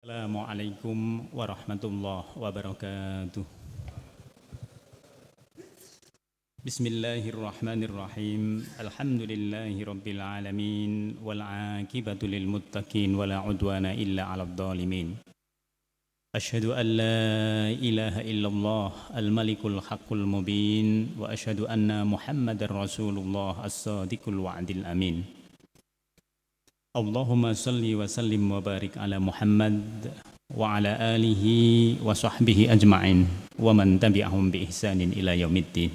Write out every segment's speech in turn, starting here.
Assalamualaikum warahmatullahi wabarakatuh. Bismillahirrahmanirrahim. Alhamdulillahi rabbil alamin wal aqibatu lil muttaqin wala udwana illa 'alal zalimin. Asyhadu an la ilaha illallah al-malikul haqqul mubin wa asyhadu anna Muhammadar rasulullah as-sadiqul wa'dil amin. Allahumma salli wa sallim wa barik ala Muhammad wa ala alihi wa sahbihi ajma'in wa man tabi'ahum bi ihsanin ila yaumiddin.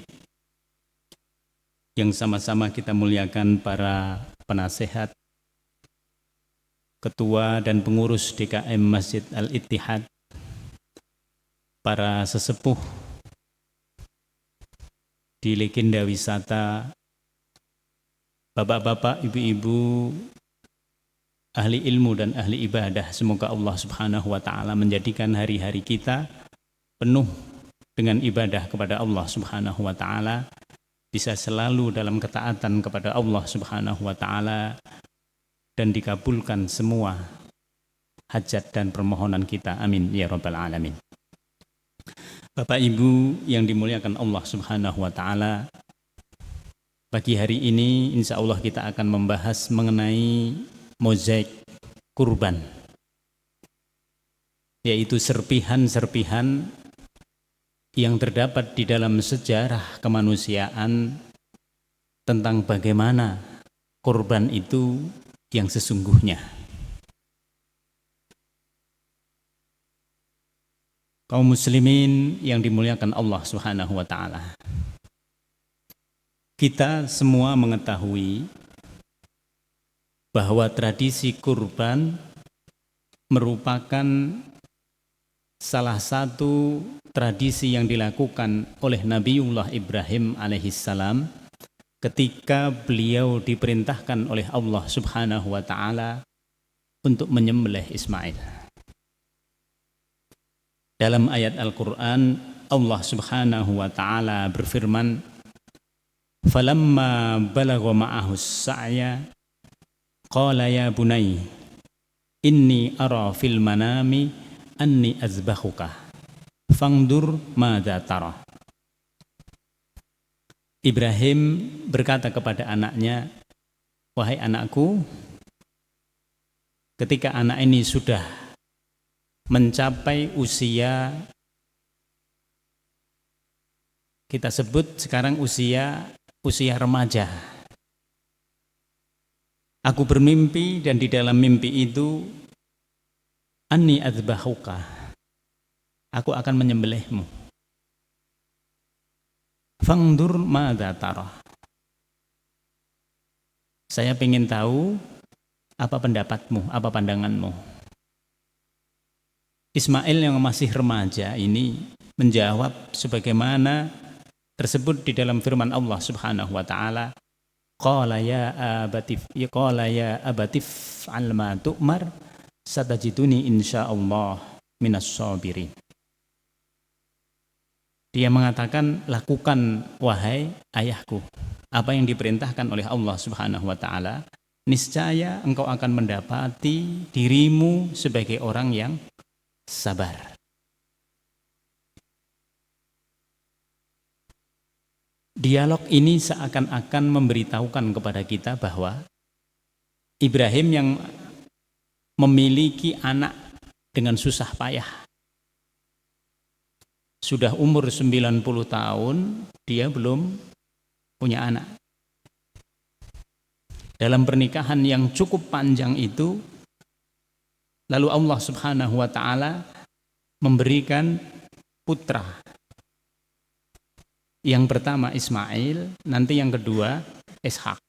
Yang sama-sama kita muliakan para penasehat, ketua dan pengurus DKM Masjid Al-Ittihad, para sesepuh di legenda wisata, bapak-bapak, ibu-ibu, ahli ilmu dan ahli ibadah. Semoga Allah Subhanahu wa ta'ala menjadikan hari-hari kita penuh dengan ibadah kepada Allah Subhanahu wa ta'ala, bisa selalu dalam ketaatan kepada Allah Subhanahu wa ta'ala, dan dikabulkan semua hajat dan permohonan kita. Amin ya rabbal alamin. Bapak Ibu yang dimuliakan Allah Subhanahu wa ta'ala, pagi hari ini insya Allah kita akan membahas mengenai mozaik kurban, yaitu serpihan-serpihan yang terdapat di dalam sejarah kemanusiaan tentang bagaimana kurban itu yang sesungguhnya. Kaum muslimin yang dimuliakan Allah Subhanahu wa ta'ala, kita semua mengetahui bahwa tradisi kurban merupakan salah satu tradisi yang dilakukan oleh Nabiullah Ibrahim alaihissalam ketika beliau diperintahkan oleh Allah Subhanahu wa ta'ala untuk menyembelih Ismail. Dalam ayat Al-Quran, Allah Subhanahu wa ta'ala berfirman, "Falamma balagha ma'ahus sa'ya qala ya bunay inni ara fil manami anni azbahuka fangdur madza tara." Ibrahim berkata kepada anaknya, "Wahai anakku, ketika anak ini sudah mencapai usia, kita sebut sekarang usia remaja, aku bermimpi dan di dalam mimpi itu anni adzbahuka, aku akan menyembelihmu. Fangdur madza tara, saya ingin tahu apa pendapatmu, apa pandanganmu." Ismail yang masih remaja ini menjawab sebagaimana tersebut di dalam firman Allah Subhanahu wa ta'ala, Qala ya abatif al ma tu'mar satajiduni insyaallah minas sabirin. Dia mengatakan, lakukan wahai ayahku apa yang diperintahkan oleh Allah Subhanahu wa ta'ala, niscaya engkau akan mendapati dirimu sebagai orang yang sabar. Dialog ini seakan-akan memberitahukan kepada kita bahwa Ibrahim yang memiliki anak dengan susah payah, sudah umur 90 tahun, dia belum punya anak. Dalam pernikahan yang cukup panjang itu, lalu Allah Subhanahu wa ta'ala memberikan putra. Yang pertama Ismail, nanti yang kedua Ishak.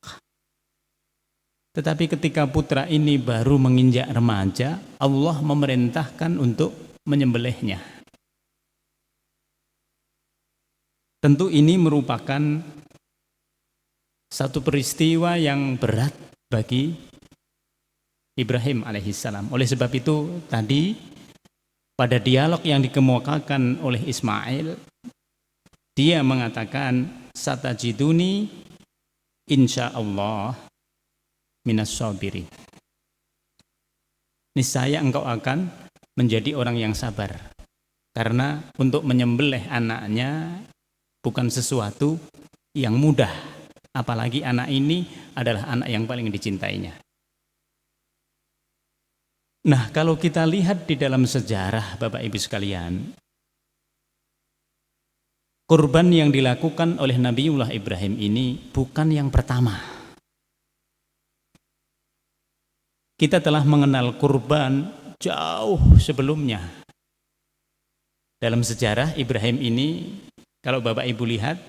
Tetapi ketika putra ini baru menginjak remaja, Allah memerintahkan untuk menyembelihnya. Tentu ini merupakan satu peristiwa yang berat bagi Ibrahim alaihissalam. Oleh sebab itu tadi pada dialog yang dikemukakan oleh Ismail, dia mengatakan, satajiduni insyaallah minas sabirin. Niscaya engkau akan menjadi orang yang sabar. Karena untuk menyembelih anaknya bukan sesuatu yang mudah, apalagi anak ini adalah anak yang paling dicintainya. Nah, kalau kita lihat di dalam sejarah Bapak Ibu sekalian, kurban yang dilakukan oleh Nabiullah Ibrahim ini bukan yang pertama. Kita telah mengenal kurban jauh sebelumnya. Dalam sejarah Ibrahim ini, kalau Bapak Ibu lihat,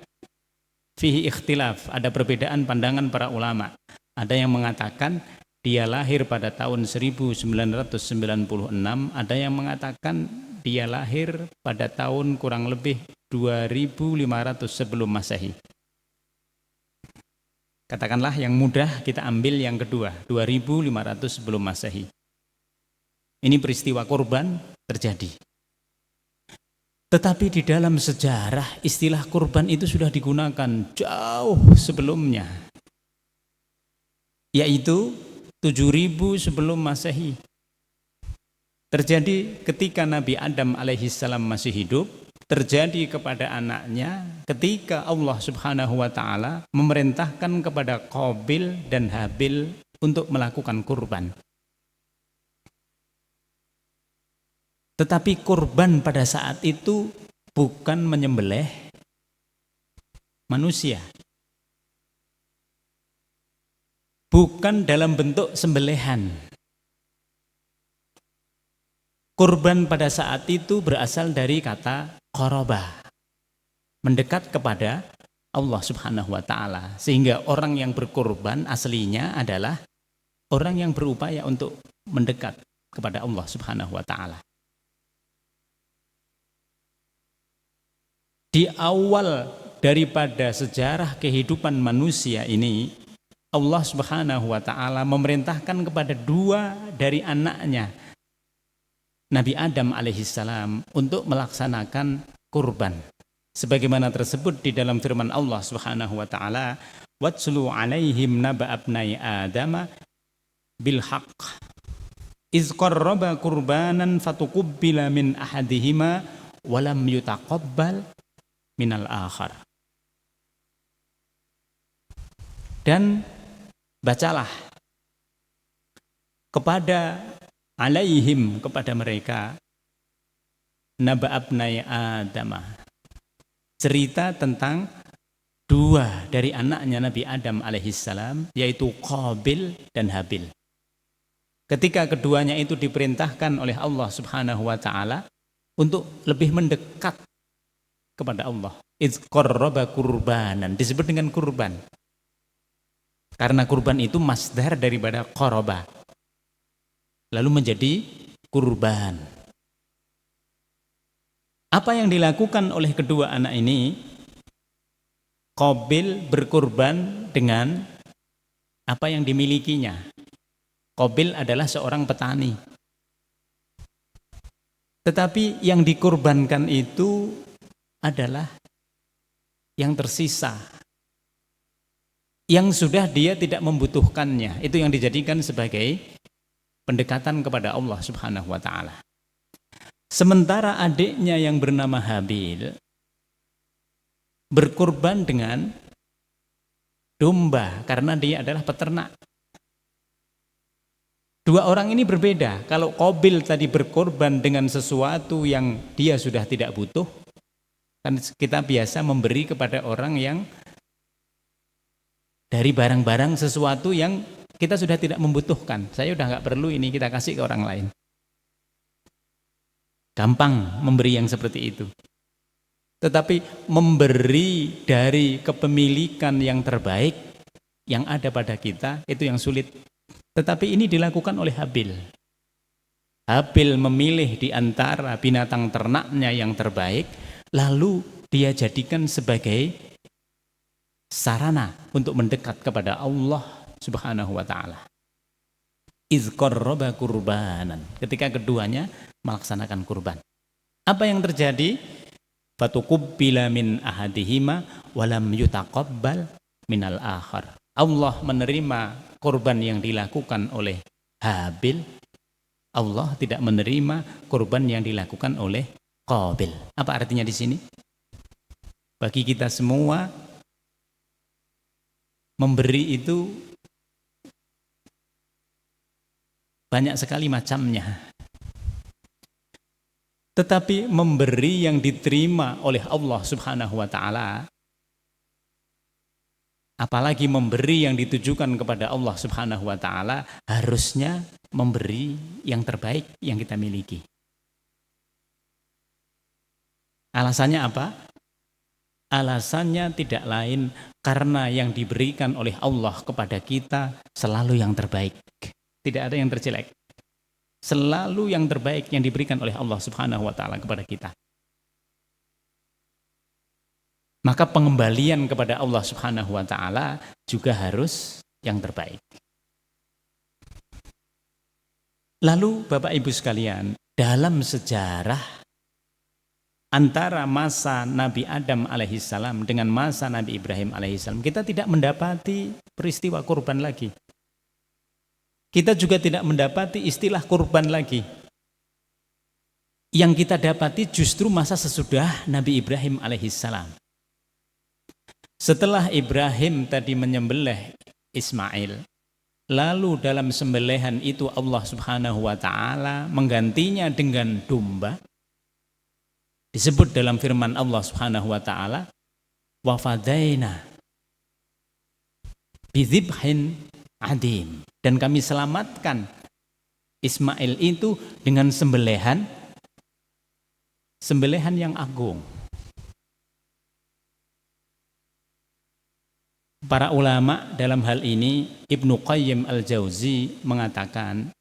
fihi ikhtilaf, ada perbedaan pandangan para ulama. Ada yang mengatakan dia lahir pada tahun 1996, ada yang mengatakan dia lahir pada tahun kurang lebih 2500 sebelum Masehi. Katakanlah yang mudah kita ambil yang kedua, 2500 sebelum Masehi. Ini peristiwa kurban terjadi. Tetapi di dalam sejarah istilah kurban itu sudah digunakan jauh sebelumnya, yaitu 7000 sebelum Masehi. Terjadi ketika Nabi Adam alaihissalam masih hidup, terjadi kepada anaknya ketika Allah Subhanahu wa ta'ala memerintahkan kepada Qabil dan Habil untuk melakukan kurban. Tetapi kurban pada saat itu bukan menyembelih manusia, bukan dalam bentuk sembelihan. Kurban pada saat itu berasal dari kata qarabah, mendekat kepada Allah Subhanahu wa ta'ala. Sehingga orang yang berkurban aslinya adalah orang yang berupaya untuk mendekat kepada Allah Subhanahu wa ta'ala. Di awal daripada sejarah kehidupan manusia ini, Allah Subhanahu wa ta'ala memerintahkan kepada dua dari anaknya, Nabi Adam alaihissalam, untuk melaksanakan kurban. Sebagaimana tersebut di dalam firman Allah Subhanahu wa ta'ala, "Watslu 'alaihim naba abnai Adama bil haqq iz qarraba qurbanan fatuqubbila min ahadihima wa lam yutaqabbal minal akhar." Dan bacalah kepada alaihim, kepada mereka, naba abnai Adam, cerita tentang dua dari anaknya Nabi Adam alaihissalam, yaitu Qabil dan Habil. Ketika keduanya itu diperintahkan oleh Allah Subhanahu wa ta'ala untuk lebih mendekat kepada Allah. Iz qarraba kurbanan, disebut dengan kurban karena kurban itu masdar daripada qaraba, lalu menjadi kurban. Apa yang dilakukan oleh kedua anak ini? Qabil berkurban dengan apa yang dimilikinya. Qabil adalah seorang petani, tetapi yang dikurbankan itu adalah yang tersisa, yang sudah dia tidak membutuhkannya. Itu yang dijadikan sebagai pendekatan kepada Allah Subhanahu wa ta'ala. Sementara adiknya yang bernama Habil berkurban dengan domba karena dia adalah peternak. Dua orang ini berbeda. Kalau Qabil tadi berkorban dengan sesuatu yang dia sudah tidak butuh, kan kita biasa memberi kepada orang yang dari barang-barang sesuatu yang kita sudah tidak membutuhkan. Saya udah nggak perlu ini, kita kasih ke orang lain. Gampang memberi yang seperti itu. Tetapi memberi dari kepemilikan yang terbaik yang ada pada kita, itu yang sulit. Tetapi ini dilakukan oleh Habil. Habil memilih di antara binatang ternaknya yang terbaik, lalu dia jadikan sebagai sarana untuk mendekat kepada Allah Subhanahu wa ta'ala. Iz qarraba kurbanan, ketika keduanya melaksanakan kurban. Apa yang terjadi? Fatuqubbila min ahadihima walam yutaqabbal minal akhar. Allah menerima kurban yang dilakukan oleh Habil, Allah tidak menerima kurban yang dilakukan oleh Qabil. Apa artinya di sini? Bagi kita semua, memberi itu banyak sekali macamnya. Tetapi memberi yang diterima oleh Allah Subhanahu wa taala, apalagi memberi yang ditujukan kepada Allah Subhanahu wa taala, harusnya memberi yang terbaik yang kita miliki. Alasannya apa? Alasannya tidak lain karena yang diberikan oleh Allah kepada kita selalu yang terbaik. Tidak ada yang terjelek. Selalu yang terbaik yang diberikan oleh Allah Subhanahu wa taala kepada kita. Maka pengembalian kepada Allah Subhanahu wa taala juga harus yang terbaik. Lalu Bapak Ibu sekalian, dalam sejarah antara masa Nabi Adam alaihissalam dengan masa Nabi Ibrahim alaihissalam, kita tidak mendapati peristiwa kurban lagi. Kita juga tidak mendapati istilah kurban lagi. Yang kita dapati justru masa sesudah Nabi Ibrahim alaihissalam. Setelah Ibrahim tadi menyembelih Ismail, lalu dalam sembelihan itu Allah Subhanahu wa taala menggantinya dengan domba. Disebut dalam firman Allah Subhanahu wa taala, wa fadaina bidzibhin adim, dan kami selamatkan Ismail itu dengan sembelihan yang agung. Para ulama dalam hal ini, Ibnu Qayyim al-Jauzi mengatakan,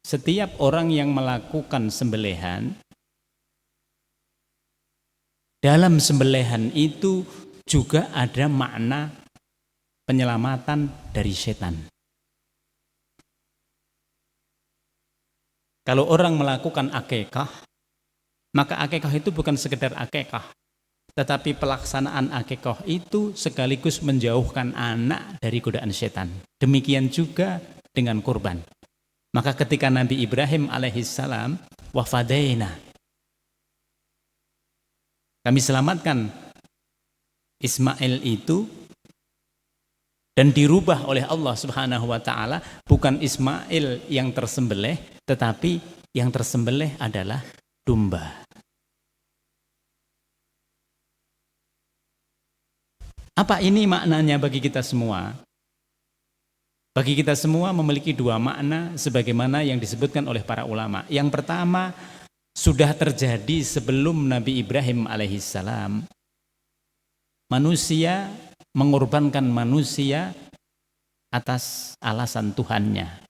setiap orang yang melakukan sembelihan, dalam sembelihan itu juga ada makna penyelamatan dari setan. Kalau orang melakukan akikah, maka akikah itu bukan sekedar akikah, tetapi pelaksanaan akikah itu sekaligus menjauhkan anak dari godaan setan. Demikian juga dengan kurban. Maka ketika Nabi Ibrahim alaihissalam, wa fadaina, kami selamatkan Ismail itu, dan dirubah oleh Allah Subhanahu wa taala, bukan Ismail yang tersembelih, tetapi yang tersembelih adalah domba. Apa ini maknanya bagi kita semua? Bagi kita semua memiliki dua makna sebagaimana yang disebutkan oleh para ulama. Yang pertama, sudah terjadi sebelum Nabi Ibrahim alaihissalam, manusia mengorbankan manusia atas alasan Tuhannya.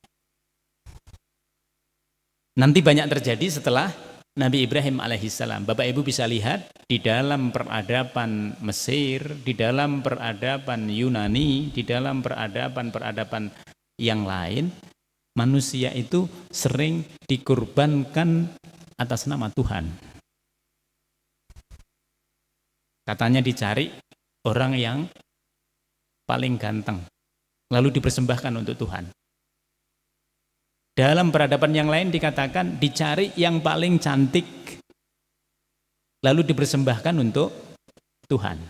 Nanti banyak terjadi setelah Nabi Ibrahim alaihissalam. Bapak Ibu bisa lihat di dalam peradaban Mesir, di dalam peradaban Yunani, di dalam peradaban yang lain, manusia itu sering dikurbankan atas nama Tuhan. Katanya dicari orang yang paling ganteng, lalu dipersembahkan untuk Tuhan. Dalam peradaban yang lain dikatakan dicari yang paling cantik, lalu dipersembahkan untuk Tuhan.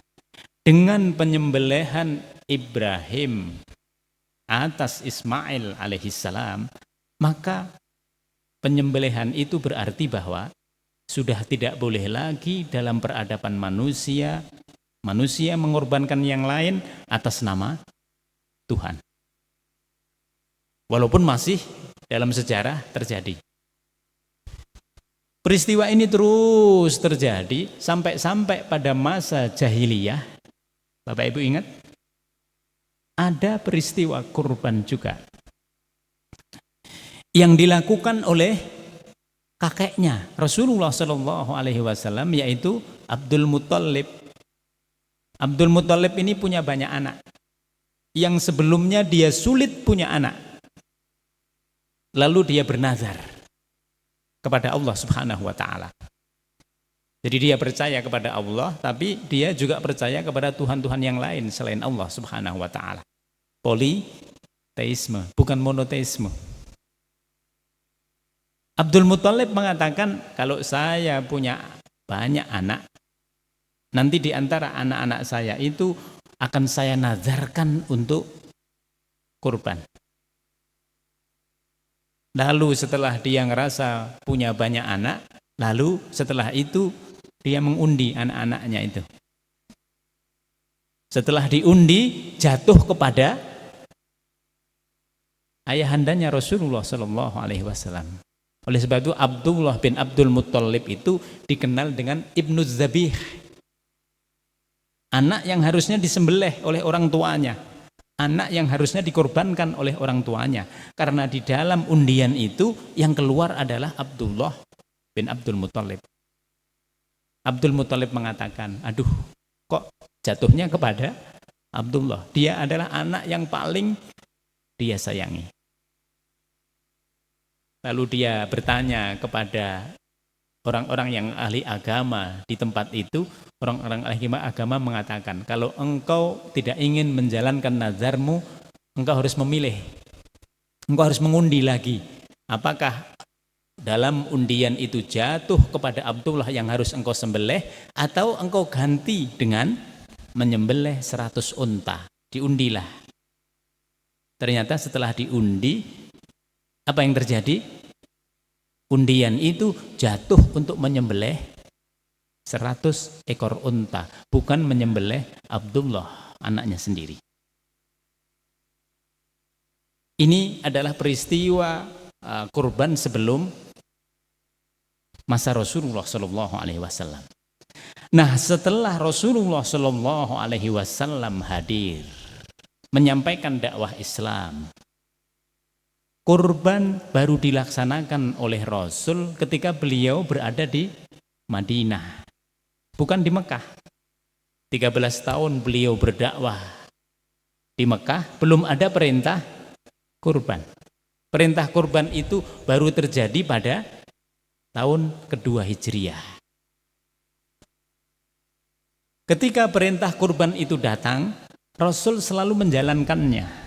Dengan penyembelihan Ibrahim atas Ismail alaihissalam, maka penyembelihan itu berarti bahwa sudah tidak boleh lagi dalam peradaban manusia mengorbankan yang lain atas nama Tuhan. Walaupun masih dalam sejarah terjadi. Peristiwa ini terus terjadi sampai pada masa jahiliyah. Bapak Ibu ingat? Ada peristiwa kurban juga yang dilakukan oleh kakeknya Rasulullah Shallallahu Alaihi Wasallam, yaitu Abdul Muthalib. Abdul Muthalib ini punya banyak anak. Yang sebelumnya dia sulit punya anak. Lalu dia bernazar kepada Allah Subhanahu wa taala. Jadi dia percaya kepada Allah, tapi dia juga percaya kepada Tuhan-Tuhan yang lain selain Allah Subhanahu wa taala. Politeisme, bukan monoteisme. Abdul Muthalib mengatakan, kalau saya punya banyak anak, nanti di antara anak-anak saya itu akan saya nazarkan untuk kurban. Lalu setelah dia ngerasa punya banyak anak, lalu setelah itu dia mengundi anak-anaknya itu. Setelah diundi, jatuh kepada ayahandanya Rasulullah Shallallahu Alaihi Wasallam. Oleh sebab itu Abdullah bin Abdul Muthalib itu dikenal dengan Ibnu Zabih, anak yang harusnya disembelih oleh orang tuanya, anak yang harusnya dikorbankan oleh orang tuanya, karena di dalam undian itu yang keluar adalah Abdullah bin Abdul Muthalib. Abdul Muthalib mengatakan, aduh kok jatuhnya kepada Abdullah, dia adalah anak yang paling dia sayangi. Lalu dia bertanya kepada orang-orang yang ahli agama di tempat itu. Orang-orang ahli agama mengatakan, kalau engkau tidak ingin menjalankan nazarmu, engkau harus memilih, engkau harus mengundi lagi, apakah dalam undian itu jatuh kepada Abdullah yang harus engkau sembelih, atau engkau ganti dengan menyembelih 100 unta. Diundilah. Ternyata setelah diundi, apa yang terjadi? Undian itu jatuh untuk menyembelih 100 ekor unta, bukan menyembelih Abdullah anaknya sendiri. Ini adalah peristiwa kurban sebelum masa Rasulullah Shallallahu Alaihi Wasallam. Nah, setelah Rasulullah Shallallahu Alaihi Wasallam hadir menyampaikan dakwah Islam, kurban baru dilaksanakan oleh Rasul ketika beliau berada di Madinah, bukan di Mekah. 13 tahun beliau berdakwah di Mekah, belum ada perintah kurban. Perintah kurban itu baru terjadi pada tahun kedua Hijriah. Ketika perintah kurban itu datang, Rasul selalu menjalankannya.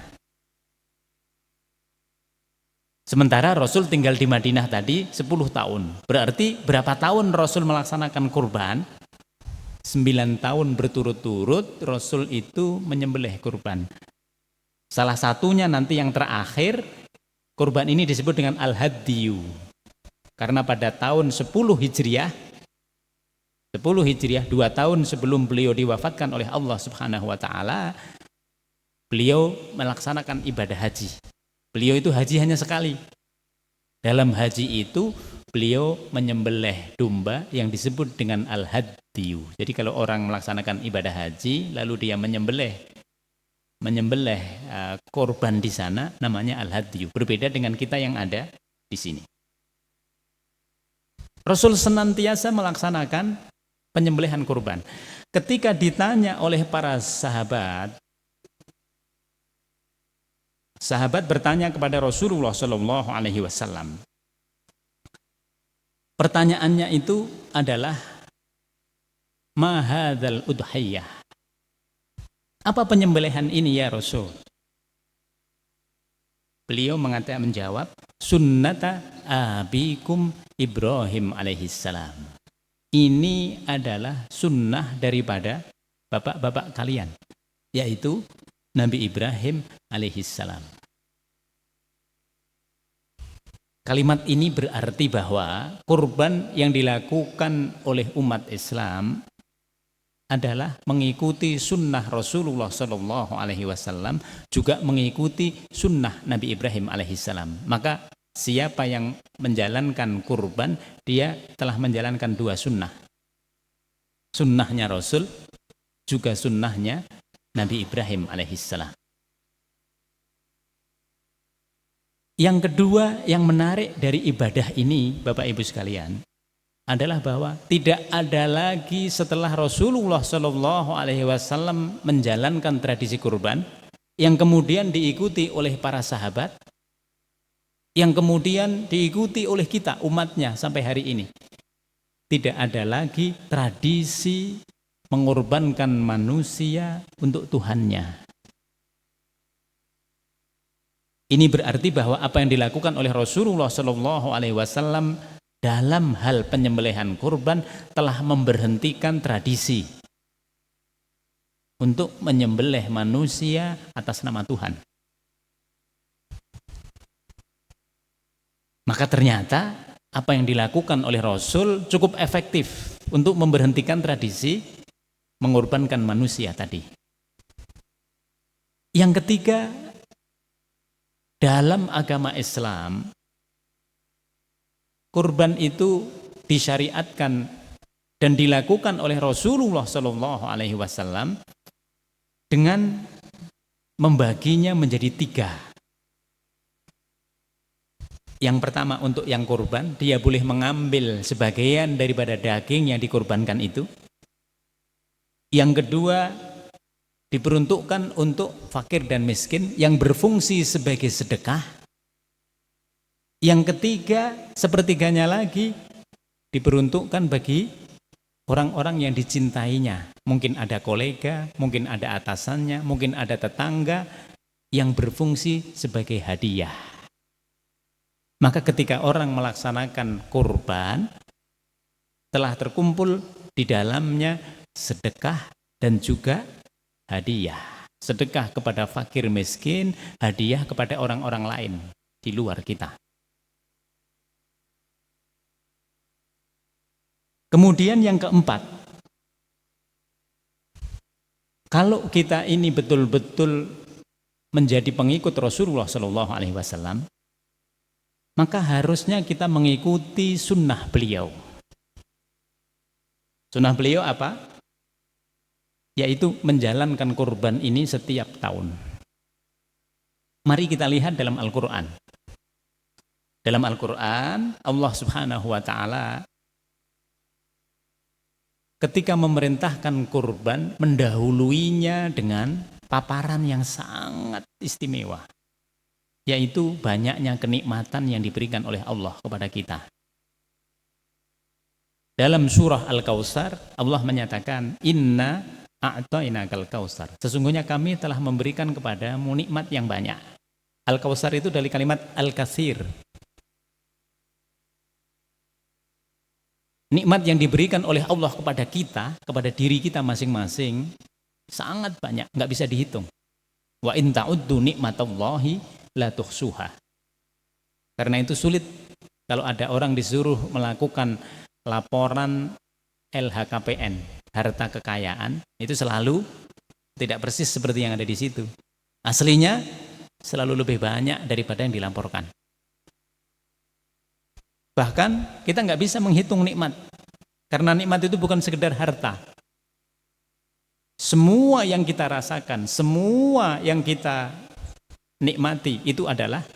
Sementara Rasul tinggal di Madinah tadi 10 tahun. Berarti berapa tahun Rasul melaksanakan kurban? 9 tahun berturut-turut Rasul itu menyembelih kurban. Salah satunya nanti yang terakhir, kurban ini disebut dengan Al-Hadyu. Karena pada tahun 10 Hijriah, 2 tahun sebelum beliau diwafatkan oleh Allah Subhanahu wa taala, beliau melaksanakan ibadah haji. Beliau itu haji hanya sekali. Dalam haji itu beliau menyembelih domba yang disebut dengan al-hadyu. Jadi kalau orang melaksanakan ibadah haji lalu dia menyembelih korban di sana, namanya al-hadyu. Berbeda dengan kita yang ada di sini. Rasul senantiasa melaksanakan penyembelihan kurban. Ketika ditanya oleh para sahabat bertanya kepada Rasulullah Shallallahu Alaihi Wasallam. Pertanyaannya itu adalah, ma hadzal udhiyah? Apa penyembelihan ini ya Rasul? Beliau menjawab, sunnata abikum Ibrahim alaihissalam. Ini adalah sunnah daripada bapak-bapak kalian, yaitu Nabi Ibrahim alaihissalam. Kalimat ini berarti bahwa kurban yang dilakukan oleh umat Islam adalah mengikuti sunnah Rasulullah Shallallahu Alaihi Wasallam, juga mengikuti sunnah Nabi Ibrahim alaihissalam. Maka siapa yang menjalankan kurban, dia telah menjalankan 2 sunnah. Sunnahnya Rasul, juga sunnahnya Nabi Ibrahim alaihissalam. Yang kedua yang menarik dari ibadah ini, Bapak Ibu sekalian, adalah bahwa tidak ada lagi setelah Rasulullah Shallallahu Alaihi Wasallam menjalankan tradisi kurban yang kemudian diikuti oleh para sahabat, yang kemudian diikuti oleh kita umatnya sampai hari ini. Tidak ada lagi tradisi mengorbankan manusia untuk Tuhannya. Ini berarti bahwa apa yang dilakukan oleh Rasulullah Shallallahu Alaihi Wasallam dalam hal penyembelihan kurban telah memberhentikan tradisi untuk menyembelih manusia atas nama Tuhan. Maka ternyata apa yang dilakukan oleh Rasul cukup efektif untuk memberhentikan tradisi mengorbankan manusia tadi. Yang ketiga, dalam agama Islam, kurban itu disyariatkan dan dilakukan oleh Rasulullah Shallallahu Alaihi Wasallam dengan membaginya menjadi 3. Yang pertama, untuk yang kurban, dia boleh mengambil sebagian daripada daging yang dikurbankan itu. Yang kedua, diperuntukkan untuk fakir dan miskin yang berfungsi sebagai sedekah. Yang ketiga, sepertiganya lagi diperuntukkan bagi orang-orang yang dicintainya. Mungkin ada kolega, mungkin ada atasannya, mungkin ada tetangga yang berfungsi sebagai hadiah. Maka ketika orang melaksanakan kurban, telah terkumpul di dalamnya sedekah dan juga hadiah. Sedekah kepada fakir miskin, hadiah kepada orang-orang lain di luar kita. Kemudian yang keempat, kalau kita ini betul-betul menjadi pengikut Rasulullah Shallallahu Alaihi Wasallam, maka harusnya kita mengikuti sunnah beliau. Sunnah beliau apa? Yaitu menjalankan kurban ini setiap tahun. Mari kita lihat dalam Al-Quran. Dalam Al-Quran, Allah Subhanahu wa Ta'ala ketika memerintahkan kurban, mendahuluinya dengan paparan yang sangat istimewa, yaitu banyaknya kenikmatan yang diberikan oleh Allah kepada kita. Dalam surah Al-Kautsar, Allah menyatakan, Inna a'tainakal kautsar. Sesungguhnya kami telah memberikan kepadamu nikmat yang banyak. Al-Kautsar itu dari kalimat Al-Katsir. Nikmat yang diberikan oleh Allah kepada kita, kepada diri kita masing-masing, sangat banyak, nggak bisa dihitung. Wa in ta'uddu nikmatallahi la tuhsuha. Karena itu sulit kalau ada orang disuruh melakukan laporan LHKPN, harta kekayaan, itu selalu tidak persis seperti yang ada di situ. Aslinya selalu lebih banyak daripada yang dilaporkan. Bahkan kita nggak bisa menghitung nikmat, karena nikmat itu bukan sekedar harta. Semua yang kita rasakan, semua yang kita nikmati itu adalah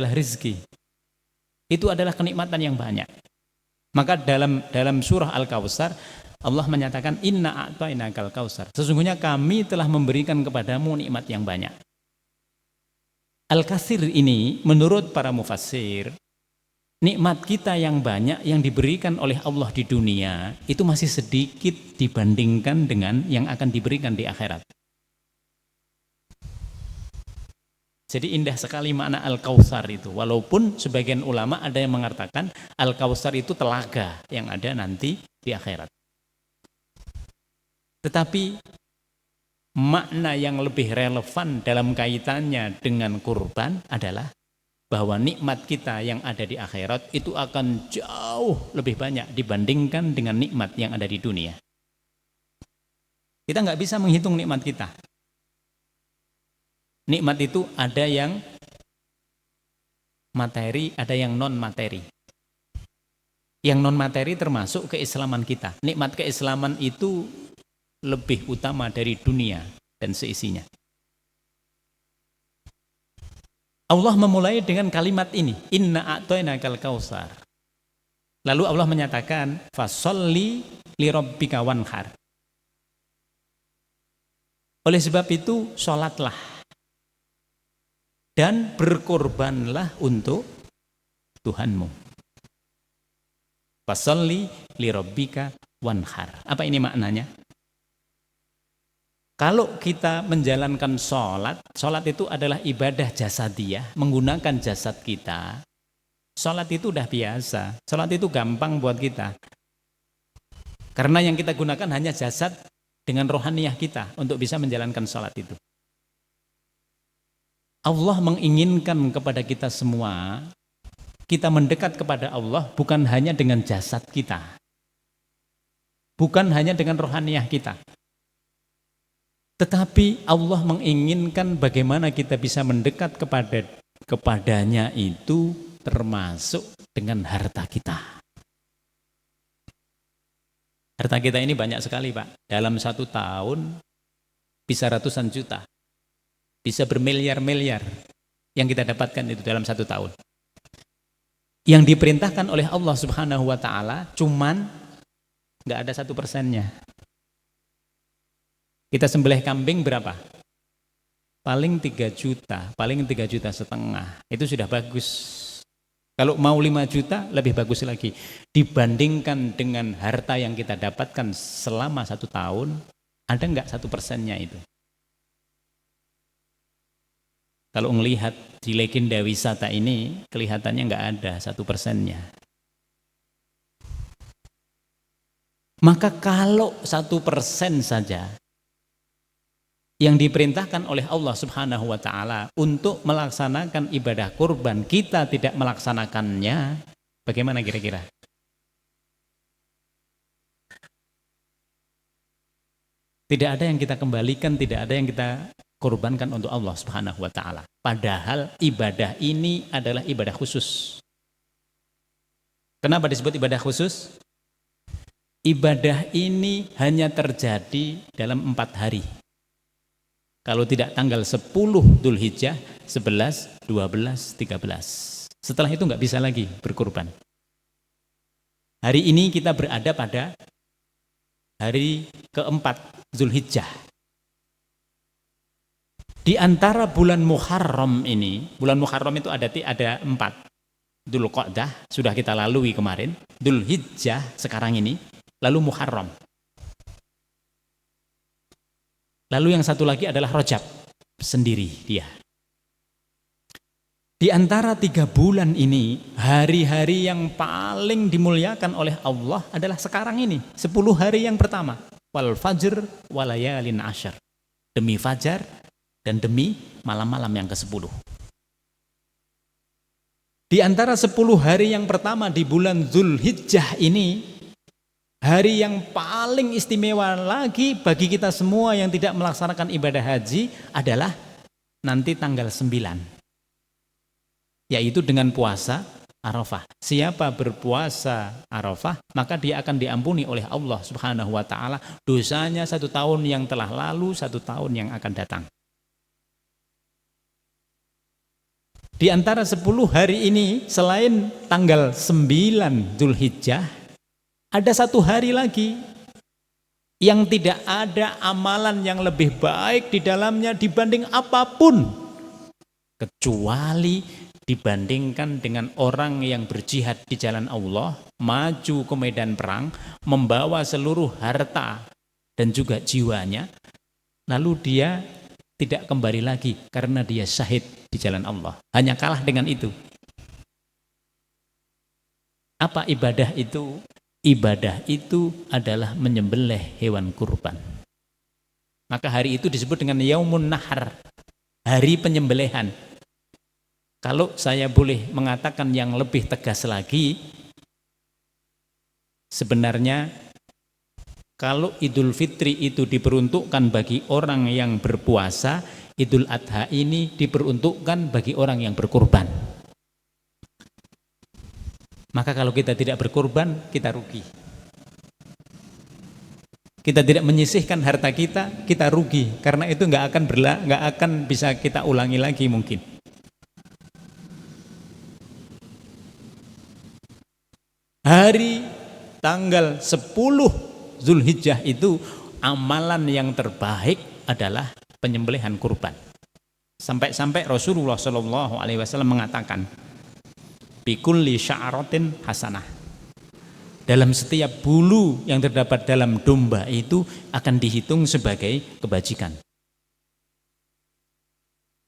rezeki. Itu adalah kenikmatan yang banyak. Maka dalam surah Al-Kautsar Allah menyatakan inna a'tainakal kautsar. Sesungguhnya kami telah memberikan kepadamu nikmat yang banyak. Al-Katsir ini menurut para mufassir, nikmat kita yang banyak yang diberikan oleh Allah di dunia itu masih sedikit dibandingkan dengan yang akan diberikan di akhirat. Jadi indah sekali makna Al-Kautsar itu. Walaupun sebagian ulama ada yang mengatakan Al-Kautsar itu telaga yang ada nanti di akhirat. Tetapi makna yang lebih relevan dalam kaitannya dengan kurban adalah bahwa nikmat kita yang ada di akhirat itu akan jauh lebih banyak dibandingkan dengan nikmat yang ada di dunia. Kita nggak bisa menghitung nikmat kita. Nikmat itu ada yang materi, ada yang non materi. Yang non materi termasuk keislaman kita. Nikmat keislaman itu lebih utama dari dunia dan seisinya. Allah memulai dengan kalimat ini, Inna a'tainakal kautsar. Lalu Allah menyatakan, Fasholli lirabbika wanhar. Oleh sebab itu, sholatlah dan berkorbanlah untuk Tuhanmu. Fasholli lirabbika wanhar. Apa ini maknanya? Kalau kita menjalankan sholat itu adalah ibadah jasadiyah, menggunakan jasad kita. Sholat itu udah biasa, sholat itu gampang buat kita. Karena yang kita gunakan hanya jasad dengan rohaniyah kita untuk bisa menjalankan sholat itu. Allah menginginkan kepada kita semua, kita mendekat kepada Allah bukan hanya dengan jasad kita, bukan hanya dengan rohaniyah kita, tetapi Allah menginginkan bagaimana kita bisa mendekat kepadanya itu termasuk dengan harta kita. Harta kita ini banyak sekali, Pak. Dalam 1 tahun bisa ratusan juta, bisa bermiliar-miliar yang kita dapatkan itu dalam 1 tahun. Yang diperintahkan oleh Allah Subhanahu wa Ta'ala cuman nggak ada 1%-nya. Kita sembelih kambing berapa? Paling 3 juta, paling 3,5 juta. Itu sudah bagus. Kalau mau 5 juta lebih bagus lagi. Dibandingkan dengan harta yang kita dapatkan selama 1 tahun, ada nggak 1%-nya itu? Kalau melihat di legenda wisata ini, kelihatannya nggak ada 1%-nya. Maka kalau 1% saja yang diperintahkan oleh Allah Subhanahu wa Ta'ala untuk melaksanakan ibadah kurban, kita tidak melaksanakannya, bagaimana kira-kira? Tidak ada yang kita kembalikan, tidak ada yang kita kurbankan untuk Allah Subhanahu wa Ta'ala. Padahal ibadah ini adalah ibadah khusus. Kenapa disebut ibadah khusus? Ibadah ini hanya terjadi dalam 4 hari. Kalau tidak tanggal 10 Dzulhijjah, 11, 12, 13. Setelah itu nggak bisa lagi berkurban. Hari ini kita berada pada hari keempat Dzulhijjah. Di antara bulan Muharram ini, bulan Muharram itu ada 4. Dzulqa'dah sudah kita lalui kemarin, Dzulhijjah sekarang ini, lalu Muharram. Lalu yang satu lagi adalah Rajab sendiri dia. Di antara 3 bulan ini, hari-hari yang paling dimuliakan oleh Allah adalah sekarang ini, 10 hari yang pertama. Wal fajr walayalin asyar. Demi fajar dan demi malam-malam yang ke-10. Di antara 10 hari yang pertama di bulan Dzulhijjah ini, hari yang paling istimewa lagi bagi kita semua yang tidak melaksanakan ibadah haji adalah nanti tanggal 9, yaitu dengan puasa Arafah. Siapa berpuasa Arafah, maka dia akan diampuni oleh Allah Subhanahu wa Ta'ala dosanya 1 tahun yang telah lalu, 1 tahun yang akan datang. Di antara 10 hari ini, selain tanggal 9 Dzulhijjah, ada 1 hari lagi yang tidak ada amalan yang lebih baik di dalamnya dibanding apapun, kecuali dibandingkan dengan orang yang berjihad di jalan Allah, maju ke medan perang, membawa seluruh harta dan juga jiwanya, lalu dia tidak kembali lagi karena dia syahid di jalan Allah. Hanya kalah dengan itu. Apa ibadah itu? Ibadah itu adalah menyembelih hewan kurban. Maka hari itu disebut dengan Yaumun Nahar, hari penyembelihan. Kalau saya boleh mengatakan yang lebih tegas lagi, sebenarnya kalau Idul Fitri itu diperuntukkan bagi orang yang berpuasa, Idul Adha ini diperuntukkan bagi orang yang berkurban. Maka kalau kita tidak berkurban, kita rugi. Kita tidak menyisihkan harta kita, kita rugi. Karena itu nggak akan bisa kita ulangi lagi mungkin. Hari tanggal 10 Dzulhijjah itu amalan yang terbaik adalah penyembelihan kurban. Sampai-sampai Rasulullah SAW mengatakan, bikulli sya'ratin hasanah. Dalam setiap bulu yang terdapat dalam domba itu akan dihitung sebagai kebajikan.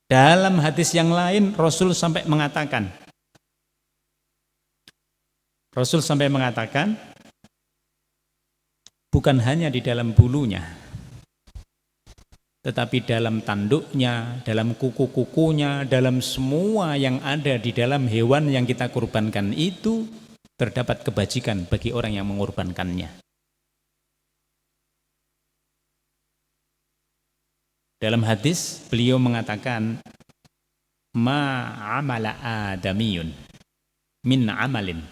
Dalam hadis yang lain Rasul sampai mengatakan, bukan hanya di dalam bulunya, tetapi dalam tanduknya, dalam kuku-kukunya, dalam semua yang ada di dalam hewan yang kita kurbankan itu terdapat kebajikan bagi orang yang mengorbankannya. Dalam hadis beliau mengatakan, ma amala adamiyun min amalin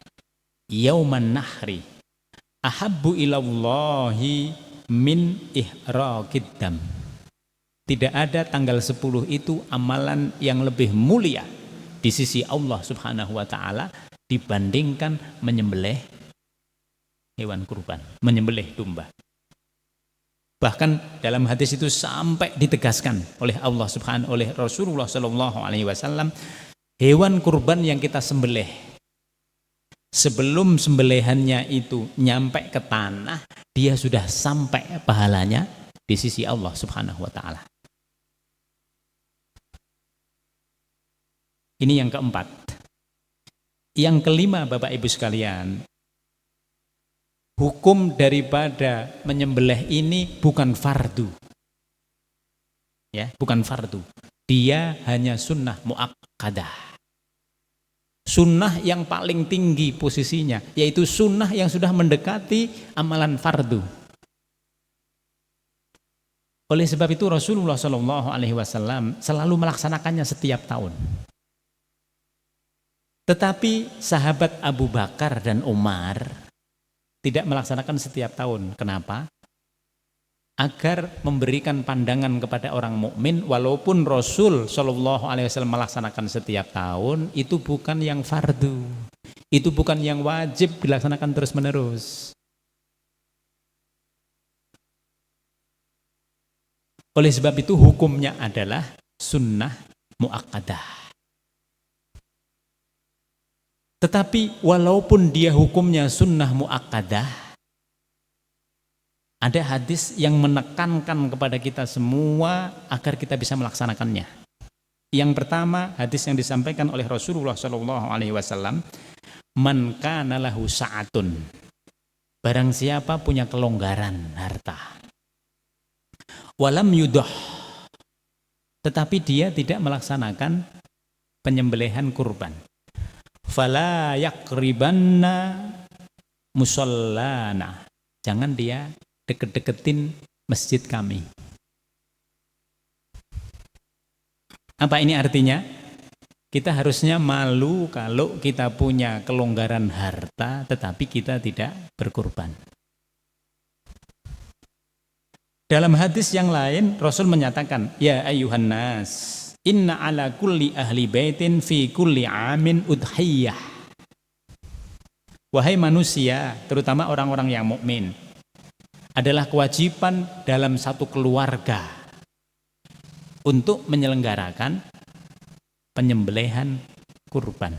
yauman nahri ahabbu ilallahi min ihraqid dam. Tidak ada tanggal 10 itu amalan yang lebih mulia di sisi Allah Subhanahu wa taala dibandingkan menyembelih hewan kurban, menyembelih domba. Bahkan dalam hadis itu sampai ditegaskan oleh Allah Subhanahu oleh Rasulullah sallallahu alaihi wasallam, hewan kurban yang kita sembelih sebelum sembelihannya itu nyampe ke tanah, dia sudah sampai pahalanya di sisi Allah Subhanahu wa taala. Ini yang keempat. Yang kelima, Bapak Ibu sekalian, hukum daripada menyembelih ini bukan fardu. Ya, bukan fardu. Dia hanya sunnah muakkadah. Sunnah yang paling tinggi posisinya, yaitu sunnah yang sudah mendekati amalan fardu. Oleh sebab itu Rasulullah SAW selalu melaksanakannya setiap tahun. Tetapi sahabat Abu Bakar dan Umar tidak melaksanakan setiap tahun. Kenapa? Agar memberikan pandangan kepada orang mukmin, walaupun Rasul Shallallahu Alaihi Wasallam melaksanakan setiap tahun, itu bukan yang fardu, itu bukan yang wajib dilaksanakan terus menerus. Oleh sebab itu hukumnya adalah sunnah muakkadah. Tetapi walaupun dia hukumnya sunnah muakkadah, ada hadis yang menekankan kepada kita semua agar kita bisa melaksanakannya. Yang pertama, hadis yang disampaikan oleh Rasulullah SAW, man kana lahu sa'atun, barang siapa punya kelonggaran harta, walam yudah, tetapi dia tidak melaksanakan penyembelihan kurban, fala yakribanna musallana, jangan dia deket-deketin masjid kami. Apa ini artinya? Kita harusnya malu kalau kita punya kelonggaran harta tetapi kita tidak berkurban. Dalam hadis yang lain Rasul menyatakan, ya ayyuhan nas, inna ala kulli ahli baitin fi kulli amin udhiyah. Wahai manusia, terutama orang-orang yang mukmin, adalah kewajiban dalam satu keluarga untuk menyelenggarakan penyembelihan kurban.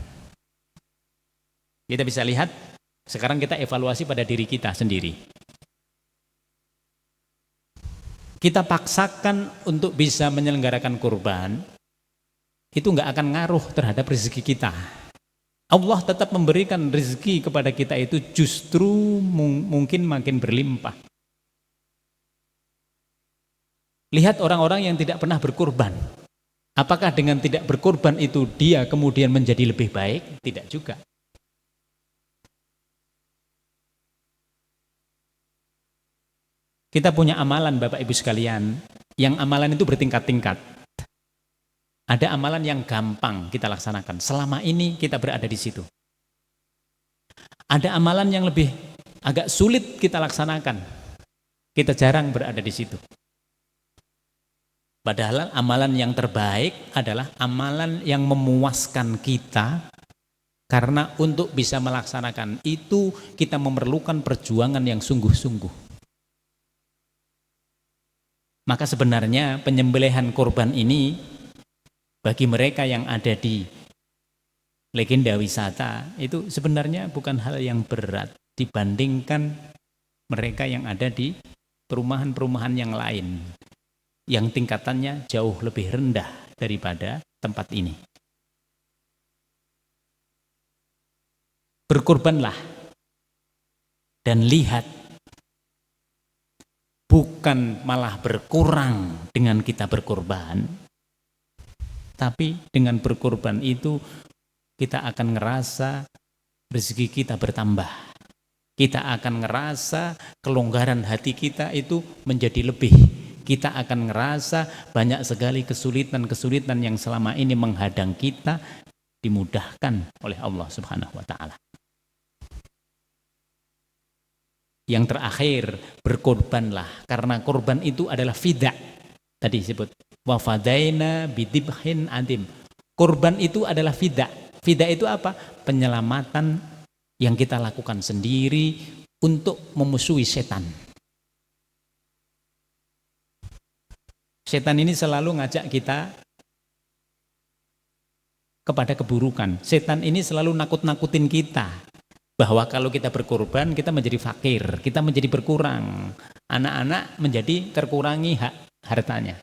Kita bisa lihat, sekarang kita evaluasi pada diri kita sendiri. Kita paksakan untuk bisa menyelenggarakan kurban, itu nggak akan ngaruh terhadap rezeki kita. Allah tetap memberikan rezeki kepada kita itu justru mungkin makin berlimpah. Lihat orang-orang yang tidak pernah berkurban. Apakah dengan tidak berkurban itu dia kemudian menjadi lebih baik? Tidak juga. Kita punya amalan Bapak Ibu sekalian, yang amalan itu bertingkat-tingkat. Ada amalan yang gampang kita laksanakan, selama ini kita berada di situ. Ada amalan yang lebih agak sulit kita laksanakan, kita jarang berada di situ. Padahal amalan yang terbaik adalah amalan yang memuaskan kita, karena untuk bisa melaksanakan itu kita memerlukan perjuangan yang sungguh-sungguh. Maka sebenarnya penyembelihan kurban ini bagi mereka yang ada di legenda wisata itu sebenarnya bukan hal yang berat. dibandingkan mereka yang ada di perumahan-perumahan yang lain yang tingkatannya jauh lebih rendah daripada tempat ini. Berkorbanlah dan lihat, bukan malah berkurang dengan kita berkorban, tapi dengan berkorban itu kita akan ngerasa rezeki kita bertambah. Kita akan ngerasa kelonggaran hati kita itu menjadi lebih. Kita akan ngerasa banyak sekali kesulitan-kesulitan yang selama ini menghadang kita dimudahkan oleh Allah Subhanahu wa taala. Yang terakhir, berkorbanlah, karena korban itu adalah fida. Tadi disebut wa fadaina bidibhin adim. Korban itu adalah fida. Fida itu apa? Penyelamatan yang kita lakukan sendiri untuk memusuhi setan. Setan ini selalu ngajak kita kepada keburukan. Setan ini selalu nakut-nakutin kita bahwa kalau kita berkorban kita menjadi fakir, kita menjadi berkurang, anak-anak menjadi terkurangi hartanya.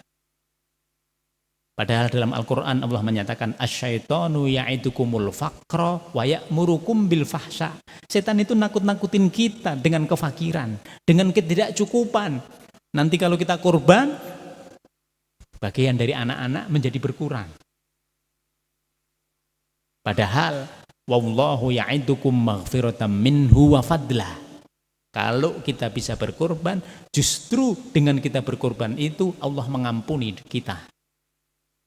Padahal dalam Al-Quran Allah menyatakan asyaitonu ya'idukumul faqra wa ya'murukum bil fahsya. Setan itu nakut-nakutin kita dengan kefakiran, dengan ketidakcukupan. Nanti kalau kita korban, bagian dari anak-anak menjadi berkurang. Padahal wallahu ya'idukum maghfiratan minhu wa fadla. Kalau kita bisa berkorban, justru dengan kita berkorban itu Allah mengampuni kita.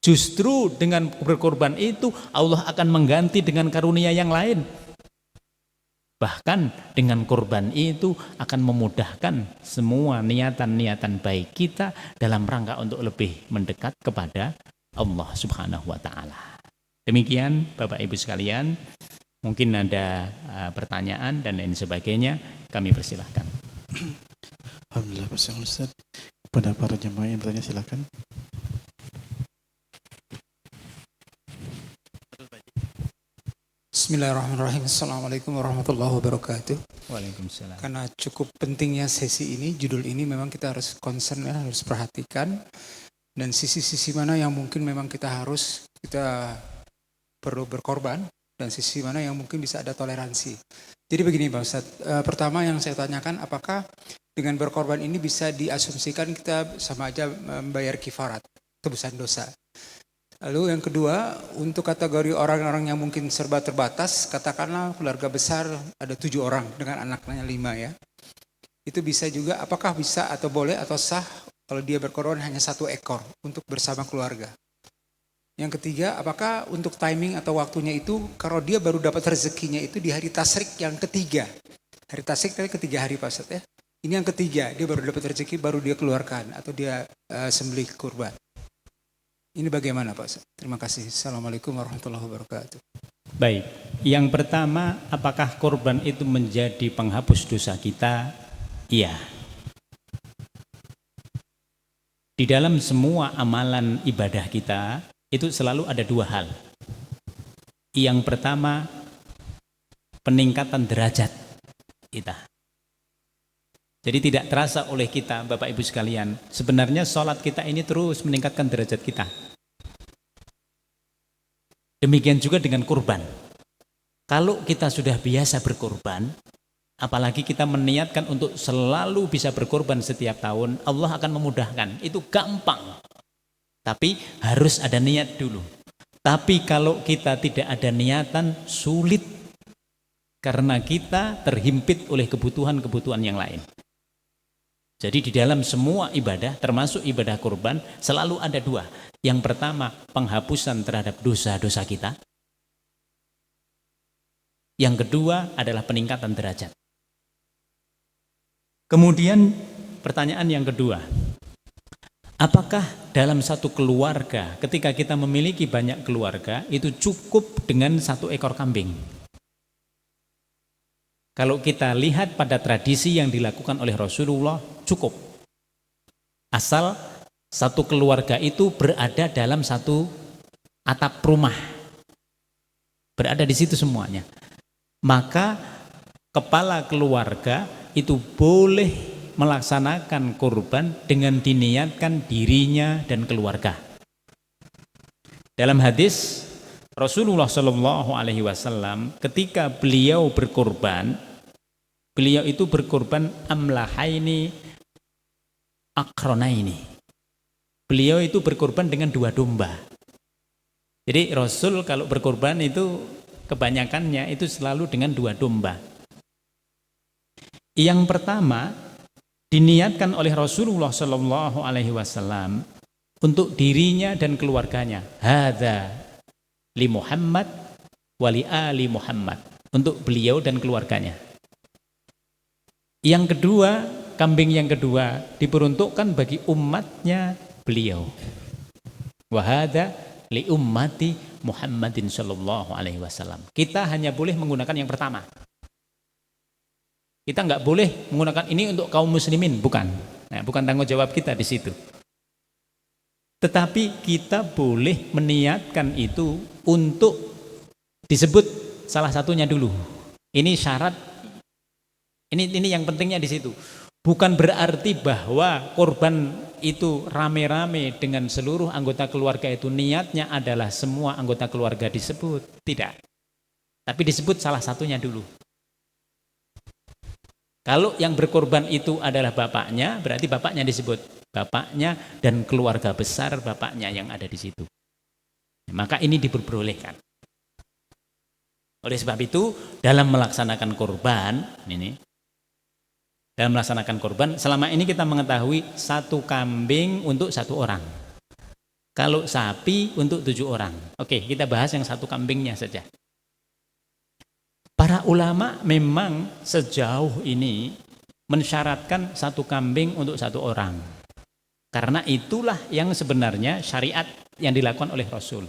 Justru dengan berkorban itu Allah akan mengganti dengan karunia yang lain. Bahkan dengan korban itu akan memudahkan semua niatan-niatan baik kita dalam rangka untuk lebih mendekat kepada Allah Subhanahu wa taala. Demikian Bapak Ibu sekalian, mungkin ada pertanyaan dan lain sebagainya, kami persilahkan. Alhamdulillah, Ustaz. Kepada para jemaah yang bertanya silakan. Bismillahirrahmanirrahim. Assalamualaikum warahmatullahi wabarakatuh. Waalaikumsalam. Karena cukup pentingnya sesi ini, judul ini memang kita harus concern ya, harus perhatikan. Dan sisi-sisi mana yang mungkin memang kita perlu berkorban, dan sisi mana yang mungkin bisa ada toleransi. Jadi begini Pak Ustadz, pertama yang saya tanyakan, apakah dengan berkorban ini bisa diasumsikan kita sama aja membayar kifarat, tebusan dosa. Lalu yang kedua, untuk kategori orang-orang yang mungkin serba terbatas, katakanlah keluarga besar ada 7 orang dengan anaknya 5 ya. Itu bisa juga, apakah bisa atau boleh atau sah kalau dia berkorban hanya 1 ekor untuk bersama keluarga. Yang ketiga, apakah untuk timing atau waktunya itu, kalau dia baru dapat rezekinya itu di hari tasyrik yang ketiga. Hari tasyrik tadi ketiga hari Pak Ustadz ya. Ini yang ketiga, dia baru dapat rezeki, baru dia keluarkan atau dia sembelih kurban. Ini bagaimana Pak? Terima kasih. Assalamualaikum warahmatullahi wabarakatuh. Baik, yang pertama, apakah korban itu menjadi penghapus dosa kita? Iya. Di dalam semua amalan ibadah kita, itu selalu ada 2 hal. Yang pertama, peningkatan derajat kita. Jadi tidak terasa oleh kita, Bapak Ibu sekalian, sebenarnya sholat kita ini terus meningkatkan derajat kita. Demikian juga dengan kurban. Kalau kita sudah biasa berkorban, apalagi kita meniatkan untuk selalu bisa berkorban setiap tahun, Allah akan memudahkan. Itu gampang. Tapi harus ada niat dulu. Tapi kalau kita tidak ada niatan, sulit. Karena kita terhimpit oleh kebutuhan-kebutuhan yang lain. Jadi di dalam semua ibadah, termasuk ibadah kurban, selalu ada 2. Yang pertama, penghapusan terhadap dosa-dosa kita. Yang kedua adalah peningkatan derajat. Kemudian pertanyaan yang kedua, apakah dalam satu keluarga, ketika kita memiliki banyak keluarga, itu cukup dengan 1 ekor kambing? Kalau kita lihat pada tradisi yang dilakukan oleh Rasulullah, cukup. Asal satu keluarga itu berada dalam satu atap rumah. Berada di situ semuanya. Maka kepala keluarga itu boleh melaksanakan kurban dengan diniatkan dirinya dan keluarga. Dalam hadis Rasulullah Shallallahu Alaihi Wasallam ketika beliau berkurban, beliau itu berkurban amlahaini akronaini. Beliau itu berkurban dengan 2 domba. Jadi Rasul kalau berkurban itu kebanyakannya itu selalu dengan 2 domba. Yang pertama diniatkan oleh Rasulullah Shallallahu Alaihi Wasallam untuk dirinya dan keluarganya. Hadza li Muhammad wa li ali Muhammad, untuk beliau dan keluarganya. Yang kedua, kambing yang kedua diperuntukkan bagi umatnya beliau. Wa hadza li ummati Muhammadin sallallahu alaihi wasallam. Kita hanya boleh menggunakan yang pertama. Kita nggak boleh menggunakan ini untuk kaum muslimin, bukan. Nah, bukan tanggung jawab kita di situ. Tetapi kita boleh meniatkan itu untuk disebut salah satunya dulu. Ini syarat. Ini yang pentingnya di situ. Bukan berarti bahwa korban itu rame-rame dengan seluruh anggota keluarga itu niatnya adalah semua anggota keluarga disebut. Tidak. Tapi disebut salah satunya dulu. Kalau yang berkorban itu adalah bapaknya, berarti bapaknya disebut. Bapaknya dan keluarga besar bapaknya yang ada di situ. Maka ini diperbolehkan. Oleh sebab itu, dalam melaksanakan korban, dalam melaksanakan korban, selama ini kita mengetahui 1 kambing untuk 1 orang. Kalau sapi untuk 7 orang. Oke, kita bahas yang 1 kambingnya saja. Para ulama memang sejauh ini mensyaratkan 1 kambing untuk 1 orang. Karena itulah yang sebenarnya syariat yang dilakukan oleh Rasul.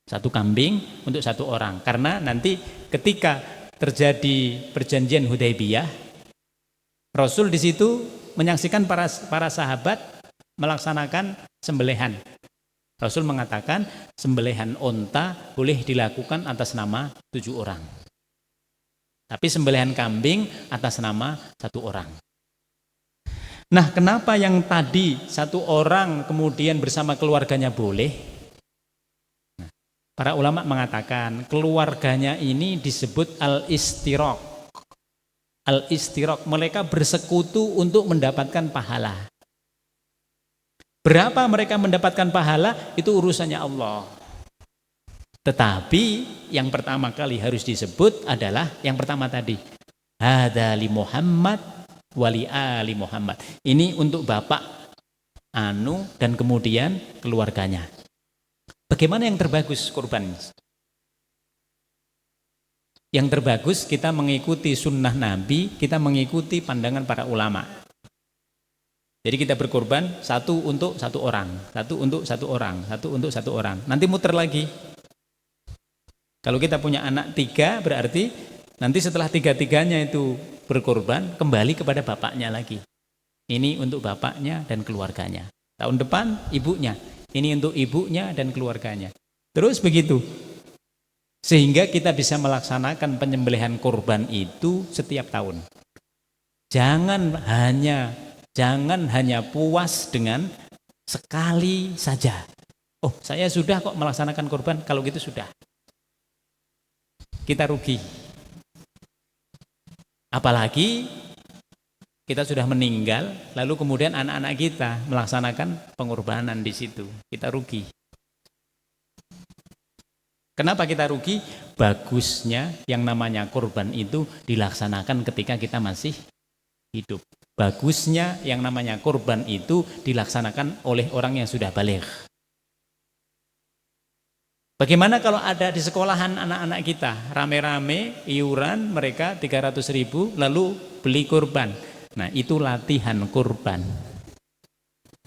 1 kambing untuk 1 orang. Karena nanti ketika terjadi perjanjian Hudaybiyah, Rasul di situ menyaksikan para sahabat melaksanakan sembelihan. Rasul mengatakan sembelihan onta boleh dilakukan atas nama 7 orang. Tapi sembelihan kambing atas nama 1 orang. Nah, kenapa yang tadi 1 orang kemudian bersama keluarganya boleh? Nah, para ulama mengatakan keluarganya ini disebut al-istiraq. Al-istiraq, mereka bersekutu untuk mendapatkan pahala. Berapa mereka mendapatkan pahala itu urusannya Allah. Tetapi yang pertama kali harus disebut adalah yang pertama tadi. Hadza li Muhammad wa li ali Muhammad. Ini untuk bapak anu dan kemudian keluarganya. Bagaimana yang terbagus kurban? Yang terbagus kita mengikuti sunnah Nabi, kita mengikuti pandangan para ulama. Jadi kita berkorban 1 untuk 1 orang, 1 untuk 1 orang, 1 untuk 1 orang. Nanti muter lagi. Kalau kita punya anak 3 berarti nanti setelah 3-3-nya itu berkorban kembali kepada bapaknya lagi. Ini untuk bapaknya dan keluarganya. Tahun depan ibunya. Ini untuk ibunya dan keluarganya. Terus begitu. Sehingga kita bisa melaksanakan penyembelihan kurban itu setiap tahun. Jangan hanya puas dengan sekali saja. Oh, saya sudah kok melaksanakan kurban, kalau gitu sudah. Kita rugi. Apalagi kita sudah meninggal, lalu kemudian anak-anak kita melaksanakan pengorbanan di situ. Kita rugi. Kenapa kita rugi? Bagusnya yang namanya kurban itu dilaksanakan ketika kita masih hidup. Bagusnya yang namanya kurban itu dilaksanakan oleh orang yang sudah baligh. Bagaimana kalau ada di sekolahan anak-anak kita rame-rame iuran mereka 300.000 lalu beli kurban. Nah, itu latihan kurban.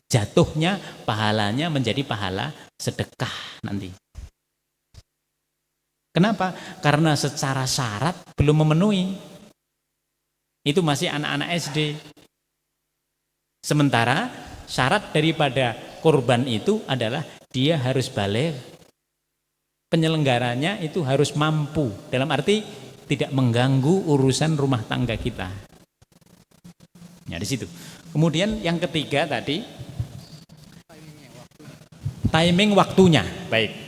Jatuhnya pahalanya menjadi pahala sedekah nanti. Kenapa? Karena secara syarat belum memenuhi. Itu masih anak-anak SD. Sementara syarat daripada kurban itu adalah dia harus baligh. Penyelenggaranya itu harus mampu. Dalam arti tidak mengganggu urusan rumah tangga kita. Ya, di situ. Kemudian yang ketiga tadi, timing waktunya. Baik.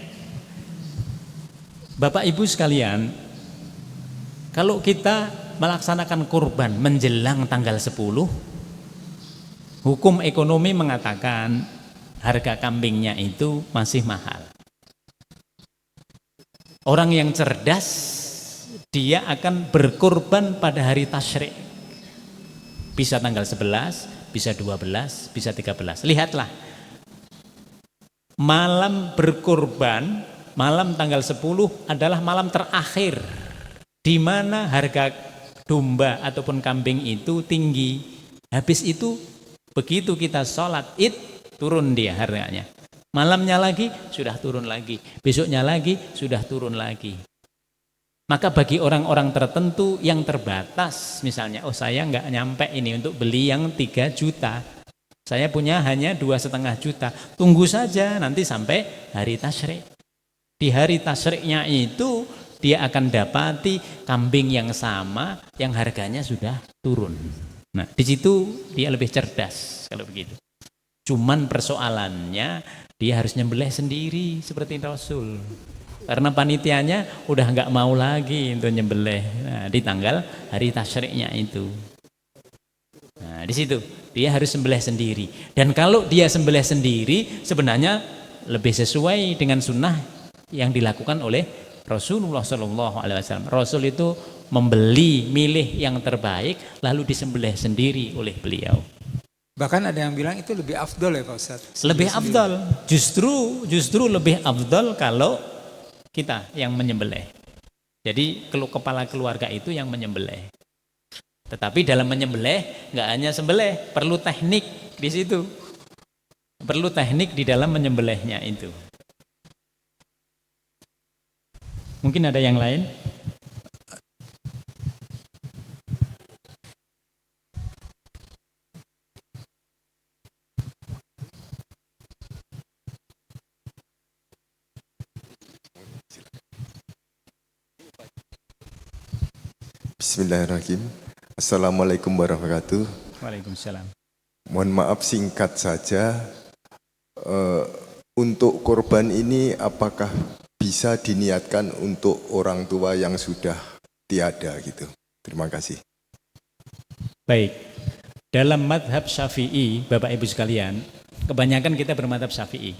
Bapak Ibu sekalian, kalau kita melaksanakan kurban menjelang tanggal 10, hukum ekonomi mengatakan harga kambingnya itu masih mahal. Orang yang cerdas, dia akan berkurban pada hari tasyrik. Bisa tanggal 11, bisa 12, bisa 13. Lihatlah, malam berkurban, malam tanggal 10 adalah malam terakhir di mana harga domba ataupun kambing itu tinggi. Habis itu begitu kita sholat Id, turun dia harganya. Malamnya lagi sudah turun lagi, besoknya lagi sudah turun lagi. Maka bagi orang-orang tertentu yang terbatas, misalnya, oh saya nggak nyampe ini untuk beli yang 3 juta, saya punya hanya 2,5 juta, tunggu saja nanti sampai hari tasyrik. Di hari tasyriknya itu dia akan dapati kambing yang sama yang harganya sudah turun. Nah, di situ dia lebih cerdas kalau begitu. Cuman persoalannya dia harus nyembelih sendiri seperti Rasul. Karena panitianya udah nggak mau lagi untuk nyembelih. Nah, di tanggal hari tasyriknya itu. Nah, di situ dia harus sembelih sendiri. Dan kalau dia sembelih sendiri sebenarnya lebih sesuai dengan sunnah yang dilakukan oleh Rasulullah SAW. Rasul itu membeli, milih yang terbaik lalu disembelih sendiri oleh beliau. Bahkan ada yang bilang itu lebih afdol ya Pak Ustadz. Lebih afdol, justru lebih afdol kalau kita yang menyembelih. Jadi kalau kepala keluarga itu yang menyembelih. Tetapi dalam menyembelih nggak hanya sembelih, perlu teknik di situ. Perlu teknik di dalam menyembelihnya itu. Mungkin ada yang lain? Bismillahirrahmanirrahim. Assalamualaikum warahmatullahi wabarakatuh. Waalaikumsalam. Mohon maaf singkat saja, untuk korban ini apakah bisa diniatkan untuk orang tua yang sudah tiada gitu? Terima kasih. Baik, dalam madhab Syafi'i, Bapak Ibu sekalian, kebanyakan kita bermadhab Syafi'i.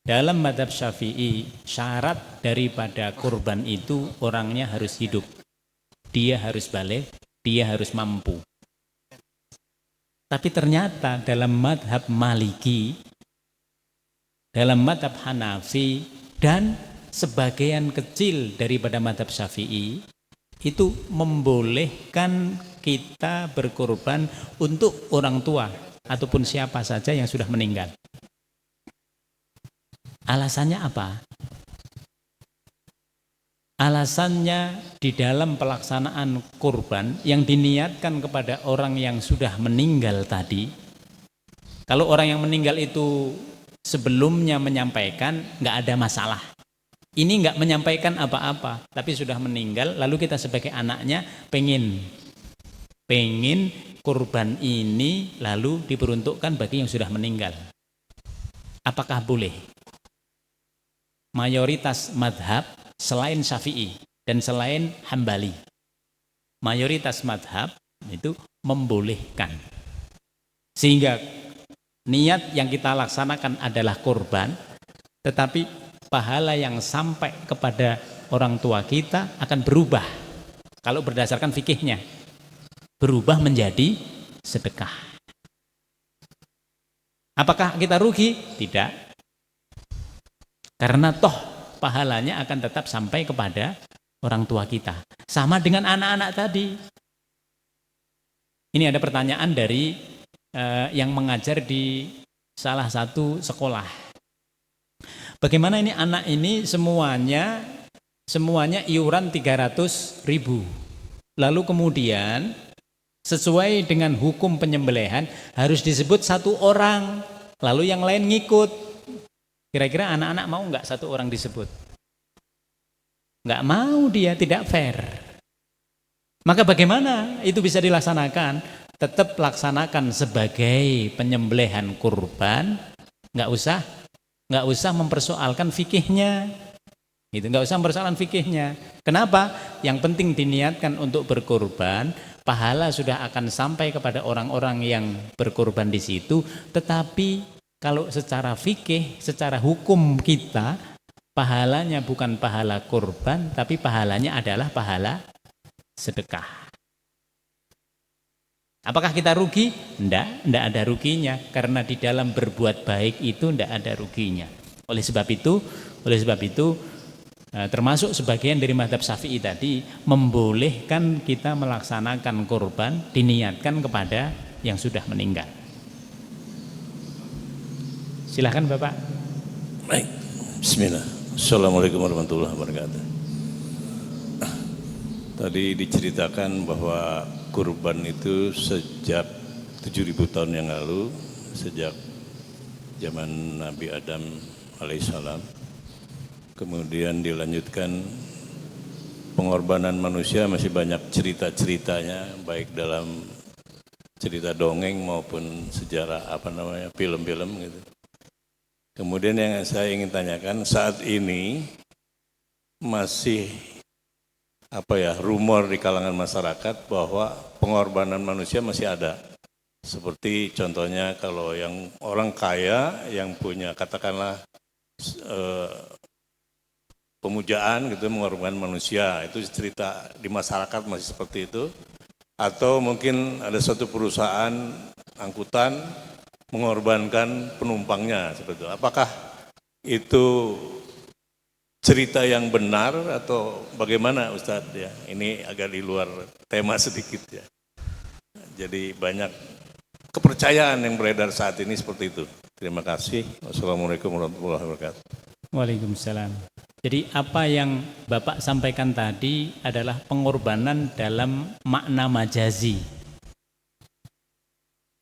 Dalam madhab Syafi'i, syarat daripada kurban itu orangnya harus hidup. Dia harus balik, dia harus mampu. Tapi ternyata dalam madhab Maliki, dalam madhab Hanafi, dan sebagian kecil daripada madhab Syafi'i, itu membolehkan kita berkorban untuk orang tua ataupun siapa saja yang sudah meninggal. Alasannya apa? Alasannya di dalam pelaksanaan kurban yang diniatkan kepada orang yang sudah meninggal tadi. Kalau orang yang meninggal itu sebelumnya menyampaikan, nggak ada masalah. Ini nggak menyampaikan apa-apa, tapi sudah meninggal, lalu kita sebagai anaknya pengen kurban ini lalu diperuntukkan bagi yang sudah meninggal. Apakah boleh? Mayoritas madhab selain Syafi'i dan selain Hambali, mayoritas madhab itu membolehkan. Sehingga niat yang kita laksanakan adalah kurban, tetapi pahala yang sampai kepada orang tua kita akan berubah. Kalau berdasarkan fikihnya, berubah menjadi sedekah. Apakah kita rugi? Tidak. Karena toh pahalanya akan tetap sampai kepada orang tua kita. Sama dengan anak-anak tadi. Ini ada pertanyaan dari yang mengajar di salah satu sekolah. Bagaimana ini anak ini semuanya iuran 300.000. Lalu kemudian sesuai dengan hukum penyembelihan harus disebut satu orang, lalu yang lain ngikut. Kira-kira anak-anak mau nggak satu orang disebut? Nggak mau, dia tidak fair. Maka bagaimana itu bisa dilaksanakan? Tetap laksanakan sebagai penyembelihan kurban, nggak usah mempersoalkan fikihnya. Gitu, nggak usah mempersoalkan fikihnya. Kenapa? Yang penting diniatkan untuk berkurban, pahala sudah akan sampai kepada orang-orang yang berkurban di situ. Tetapi kalau secara fikih, secara hukum kita, pahalanya bukan pahala kurban, tapi pahalanya adalah pahala sedekah. Apakah kita rugi? Enggak ada ruginya, karena di dalam berbuat baik itu enggak ada ruginya. Oleh sebab itu termasuk sebagian dari mazhab Syafi'i tadi membolehkan kita melaksanakan kurban diniatkan kepada yang sudah meninggal. Silakan Bapak. Baik. Bismillah. Assalamualaikum warahmatullahi wabarakatuh. Tadi diceritakan bahwa kurban itu sejak 7.000 tahun yang lalu, sejak zaman Nabi Adam alaihissalam, kemudian dilanjutkan pengorbanan manusia, masih banyak cerita-ceritanya, baik dalam cerita dongeng maupun sejarah film-film gitu. Kemudian yang saya ingin tanyakan, saat ini masih rumor di kalangan masyarakat bahwa pengorbanan manusia masih ada. Seperti contohnya kalau yang orang kaya yang punya katakanlah pemujaan gitu, mengorbankan manusia, itu cerita di masyarakat masih seperti itu. Atau mungkin ada suatu perusahaan angkutan mengorbankan penumpangnya seperti itu. Apakah itu cerita yang benar atau bagaimana Ustadz ya? Ini agak di luar tema sedikit ya. Jadi banyak kepercayaan yang beredar saat ini seperti itu. Terima kasih. Wassalamualaikum warahmatullahi wabarakatuh. Waalaikumsalam. Jadi apa yang Bapak sampaikan tadi adalah pengorbanan dalam makna majazi.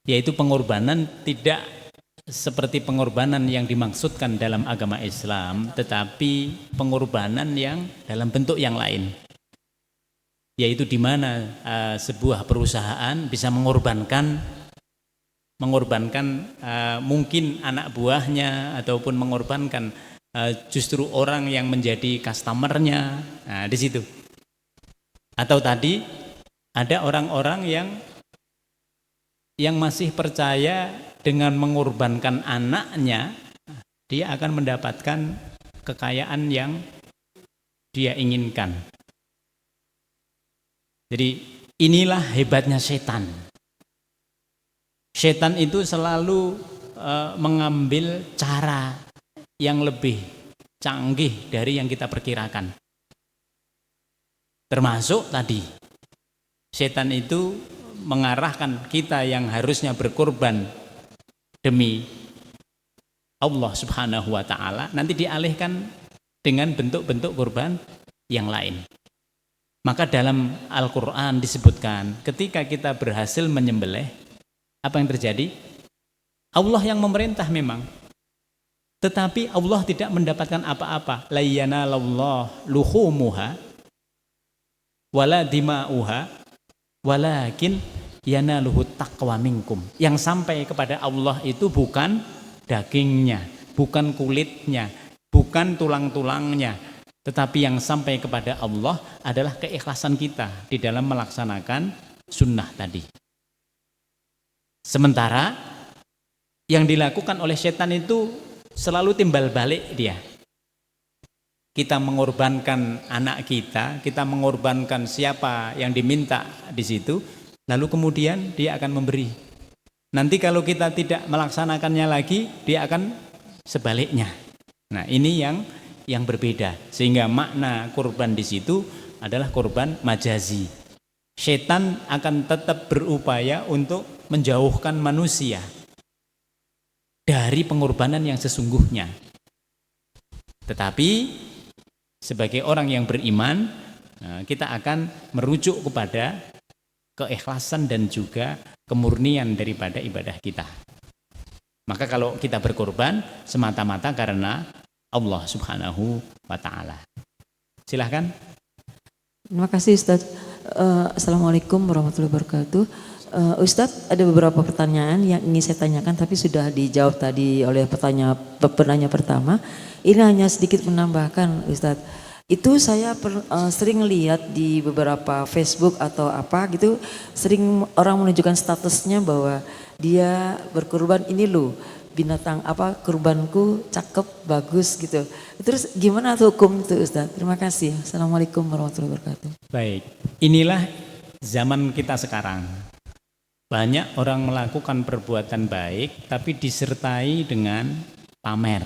Yaitu pengorbanan tidak seperti pengorbanan yang dimaksudkan dalam agama Islam, tetapi pengorbanan yang dalam bentuk yang lain. Yaitu di mana sebuah perusahaan bisa mengorbankan mungkin anak buahnya ataupun mengorbankan justru orang yang menjadi customernya. Nah, di situ. Atau tadi ada orang-orang yang masih percaya dengan mengorbankan anaknya, dia akan mendapatkan kekayaan yang dia inginkan. Jadi inilah hebatnya setan. Setan itu selalu mengambil cara yang lebih canggih dari yang kita perkirakan. Termasuk tadi, setan itu mengarahkan kita yang harusnya berkorban demi Allah Subhanahu wa ta'ala, nanti dialihkan dengan bentuk-bentuk kurban yang lain. Maka dalam Al-Quran disebutkan ketika kita berhasil menyembelih, apa yang terjadi? Allah yang memerintah memang, tetapi Allah tidak mendapatkan apa-apa. La yanalallahu luhumuha wala dima'uha walakin yanaluhu taqwa minkum. Yang sampai kepada Allah itu bukan dagingnya, bukan kulitnya, bukan tulang-tulangnya, tetapi yang sampai kepada Allah adalah keikhlasan kita di dalam melaksanakan sunnah tadi. Sementara yang dilakukan oleh setan itu selalu timbal balik dia. Kita mengorbankan anak kita mengorbankan siapa yang diminta di situ, lalu kemudian dia akan memberi. Nanti kalau kita tidak melaksanakannya lagi, dia akan sebaliknya. Nah, ini yang berbeda. Sehingga makna kurban di situ adalah kurban majazi. Setan akan tetap berupaya untuk menjauhkan manusia dari pengorbanan yang sesungguhnya. Tetapi sebagai orang yang beriman, kita akan merujuk kepada keikhlasan dan juga kemurnian daripada ibadah kita. Maka kalau kita berkorban semata-mata karena Allah Subhanahu wa ta'ala. Silahkan. Terima kasih Ustaz. Assalamualaikum warahmatullahi wabarakatuh. Ustadz, ada beberapa pertanyaan yang ingin saya tanyakan tapi sudah dijawab tadi oleh penanya pertama. Ini hanya sedikit menambahkan Ustadz. Itu saya sering lihat di beberapa Facebook atau apa gitu, sering orang menunjukkan statusnya bahwa dia berkurban, ini loh binatang apa kurbanku cakep bagus gitu. Terus gimana tuh hukum itu Ustaz? Terima kasih. Assalamualaikum warahmatullahi wabarakatuh. Baik, inilah zaman kita sekarang. Banyak orang melakukan perbuatan baik tapi disertai dengan pamer.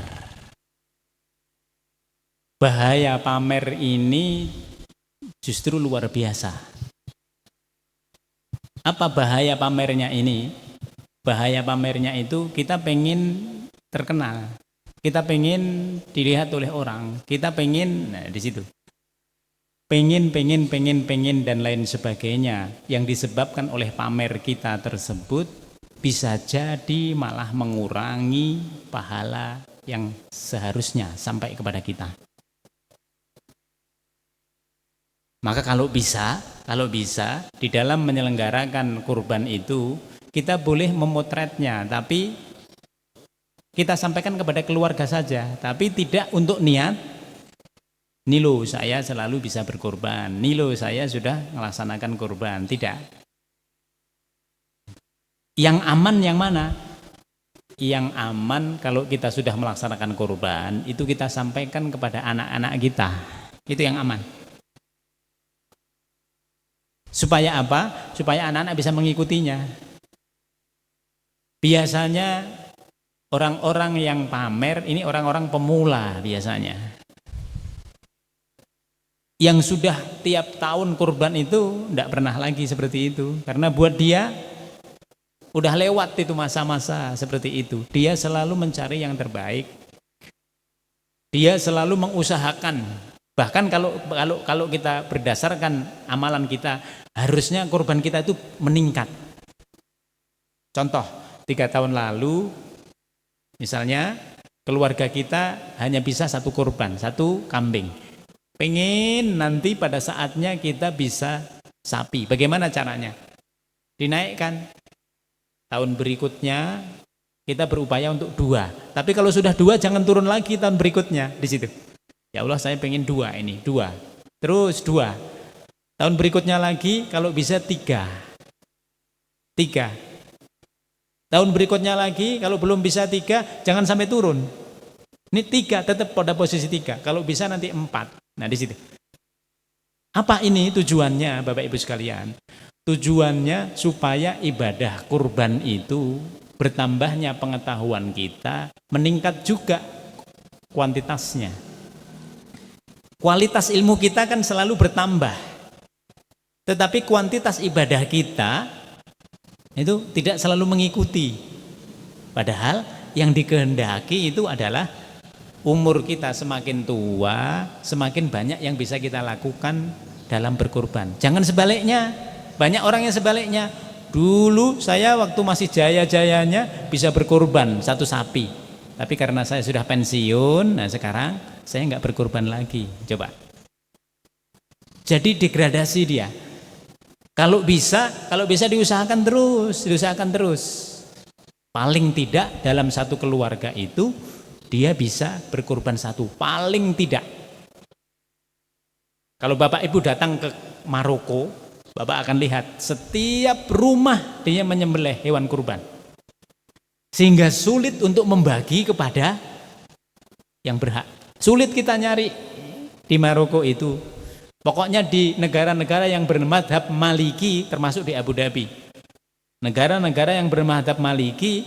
Bahaya pamer ini justru luar biasa. Apa bahaya pamernya ini? Bahaya pamernya itu kita pengen terkenal, kita pengen dilihat oleh orang, kita pengen, nah di situ, pengen dan lain sebagainya yang disebabkan oleh pamer kita tersebut bisa jadi malah mengurangi pahala yang seharusnya sampai kepada kita. Maka kalau bisa di dalam menyelenggarakan kurban itu kita boleh memotretnya, tapi kita sampaikan kepada keluarga saja, tapi tidak untuk niat, nih loh saya selalu bisa berkorban, nih loh saya sudah melaksanakan kurban, tidak. Yang aman yang mana? Yang aman kalau kita sudah melaksanakan kurban, itu kita sampaikan kepada anak-anak kita, itu yang aman. Supaya apa? Supaya anak-anak bisa mengikutinya. Biasanya orang-orang yang pamer ini orang-orang pemula biasanya. Yang sudah tiap tahun kurban itu tidak pernah lagi seperti itu. Karena buat dia udah lewat itu masa-masa seperti itu. Dia selalu mencari yang terbaik. Dia selalu mengusahakan. Bahkan kalau kita berdasarkan amalan kita, harusnya kurban kita itu meningkat. Contoh, 3 tahun lalu misalnya keluarga kita hanya bisa 1 kurban, 1 kambing. Pengen nanti pada saatnya kita bisa sapi. Bagaimana caranya? Dinaikkan. Tahun berikutnya kita berupaya untuk 2. Tapi kalau sudah 2 jangan turun lagi tahun berikutnya di situ. Ya Allah saya pengen 2 ini, 2. Terus 2. Tahun berikutnya lagi kalau bisa 3. Tahun berikutnya lagi kalau belum bisa 3 jangan sampai turun. Ini 3 tetap pada posisi 3. Kalau bisa nanti 4. Nah di situ. Apa ini tujuannya Bapak Ibu sekalian? Tujuannya supaya ibadah kurban itu bertambahnya pengetahuan kita, meningkat juga kuantitasnya. Kualitas ilmu kita kan selalu bertambah. Tetapi kuantitas ibadah kita itu tidak selalu mengikuti. Padahal yang dikehendaki itu adalah umur kita semakin tua, semakin banyak yang bisa kita lakukan dalam berkurban. Jangan sebaliknya. Banyak orang yang sebaliknya. Dulu saya waktu masih jaya-jayanya bisa berkurban 1 sapi. Tapi karena saya sudah pensiun, nah sekarang saya nggak berkurban lagi. Coba. Jadi degradasi dia. Kalau bisa diusahakan terus. Paling tidak dalam 1 keluarga itu dia bisa berkurban 1, paling tidak. Kalau Bapak Ibu datang ke Maroko, Bapak akan lihat setiap rumah dia menyembelih hewan kurban. Sehingga sulit untuk membagi kepada yang berhak. Sulit kita nyari di Maroko itu. Pokoknya di negara-negara yang bermadzhab Maliki, termasuk di Abu Dhabi. Negara-negara yang bermadzhab Maliki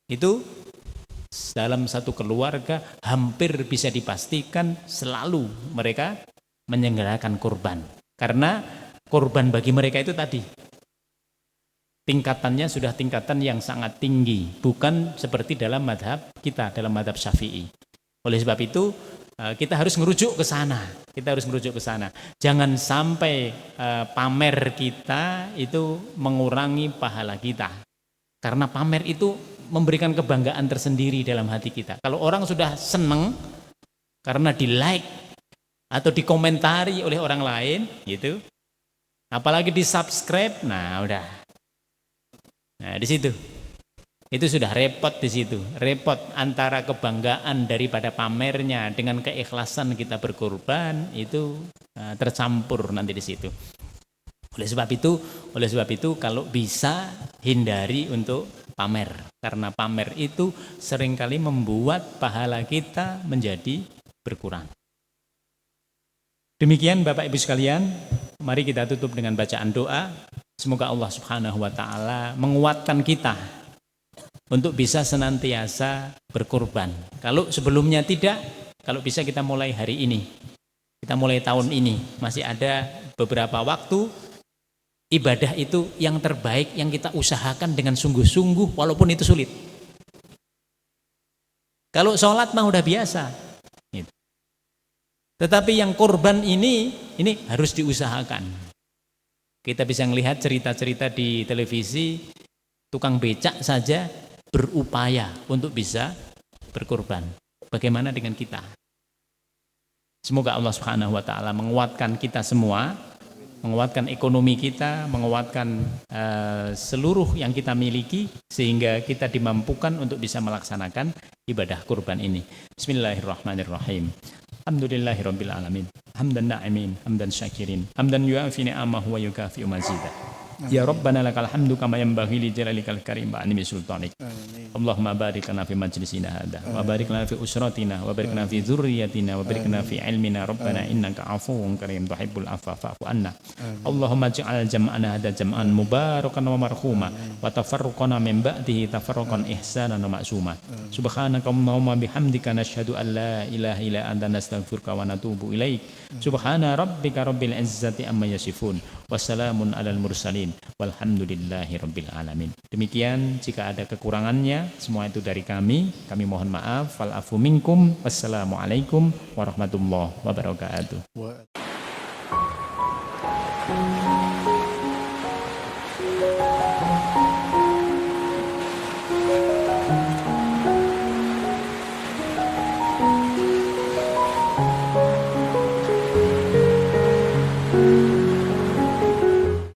itu dalam 1 keluarga hampir bisa dipastikan selalu mereka menyelenggarakan kurban. Karena kurban bagi mereka itu tadi tingkatannya sudah tingkatan yang sangat tinggi, bukan seperti dalam mazhab kita, dalam mazhab Syafi'i. Oleh sebab itu kita harus merujuk ke sana. Jangan sampai pamer kita itu mengurangi pahala kita. Karena pamer itu memberikan kebanggaan tersendiri dalam hati kita. Kalau orang sudah seneng karena di like atau dikomentari oleh orang lain, gitu, Apalagi di subscribe, nah udah. Nah di situ. Itu sudah repot di situ. Repot antara kebanggaan daripada pamernya dengan keikhlasan kita berkorban itu tercampur nanti di situ. Oleh sebab itu kalau bisa hindari untuk pamer. Karena pamer itu seringkali membuat pahala kita menjadi berkurang. Demikian Bapak Ibu sekalian, mari kita tutup dengan bacaan doa. Semoga Allah Subhanahu wa taala menguatkan kita untuk bisa senantiasa berkorban. Kalau sebelumnya tidak, kalau bisa kita mulai hari ini. Kita mulai tahun ini, masih ada beberapa waktu ibadah itu yang terbaik yang kita usahakan dengan sungguh-sungguh walaupun itu sulit. Kalau sholat mah udah biasa. Gitu. Tetapi yang korban ini harus diusahakan. Kita bisa melihat cerita-cerita di televisi, tukang becak saja berupaya untuk bisa berkorban. Bagaimana dengan kita? Semoga Allah Subhanahu wa taala menguatkan kita semua, menguatkan ekonomi kita, menguatkan seluruh yang kita miliki sehingga kita dimampukan untuk bisa melaksanakan ibadah kurban ini. Bismillahirrahmanirrahim. Alhamdulillahirabbil alamin. Hamdan na'imin, hamdan syakirin, hamdan yuafi ni'amahu wa yukafi'u mazidah. Ya Rabbana lakal hamdu kama yanbaghi li jalalikal karim wa animi sultanik. Allahumma barik lana fi majlisina hadha wa barik lana fi usratina wa barik lana fi dzurriyyatina wa barik lana fi ilmina Rabbana innaka afuwwun karim tuhibbul afwa fa'fu anna. Allahumma ij'al jam'ana hadha jam'an mubarakan wa marhuma wa tafarruqana min ba'dihi tafarruqan ihsanan wa ma'suma. Subhanaka Allahumma bihamdika nashhadu an la ilaha illa anta nastaghfiruka wa natubu ilaik. Subhana rabbika rabbil izzati amma yasifun. Wassalamun alal mursalin walhamdulillahi rabbil alamin. Demikian, jika ada kekurangannya semua itu dari kami mohon maaf. Wal afu minkum. Wassalamualaikum warahmatullahi wabarakatuh.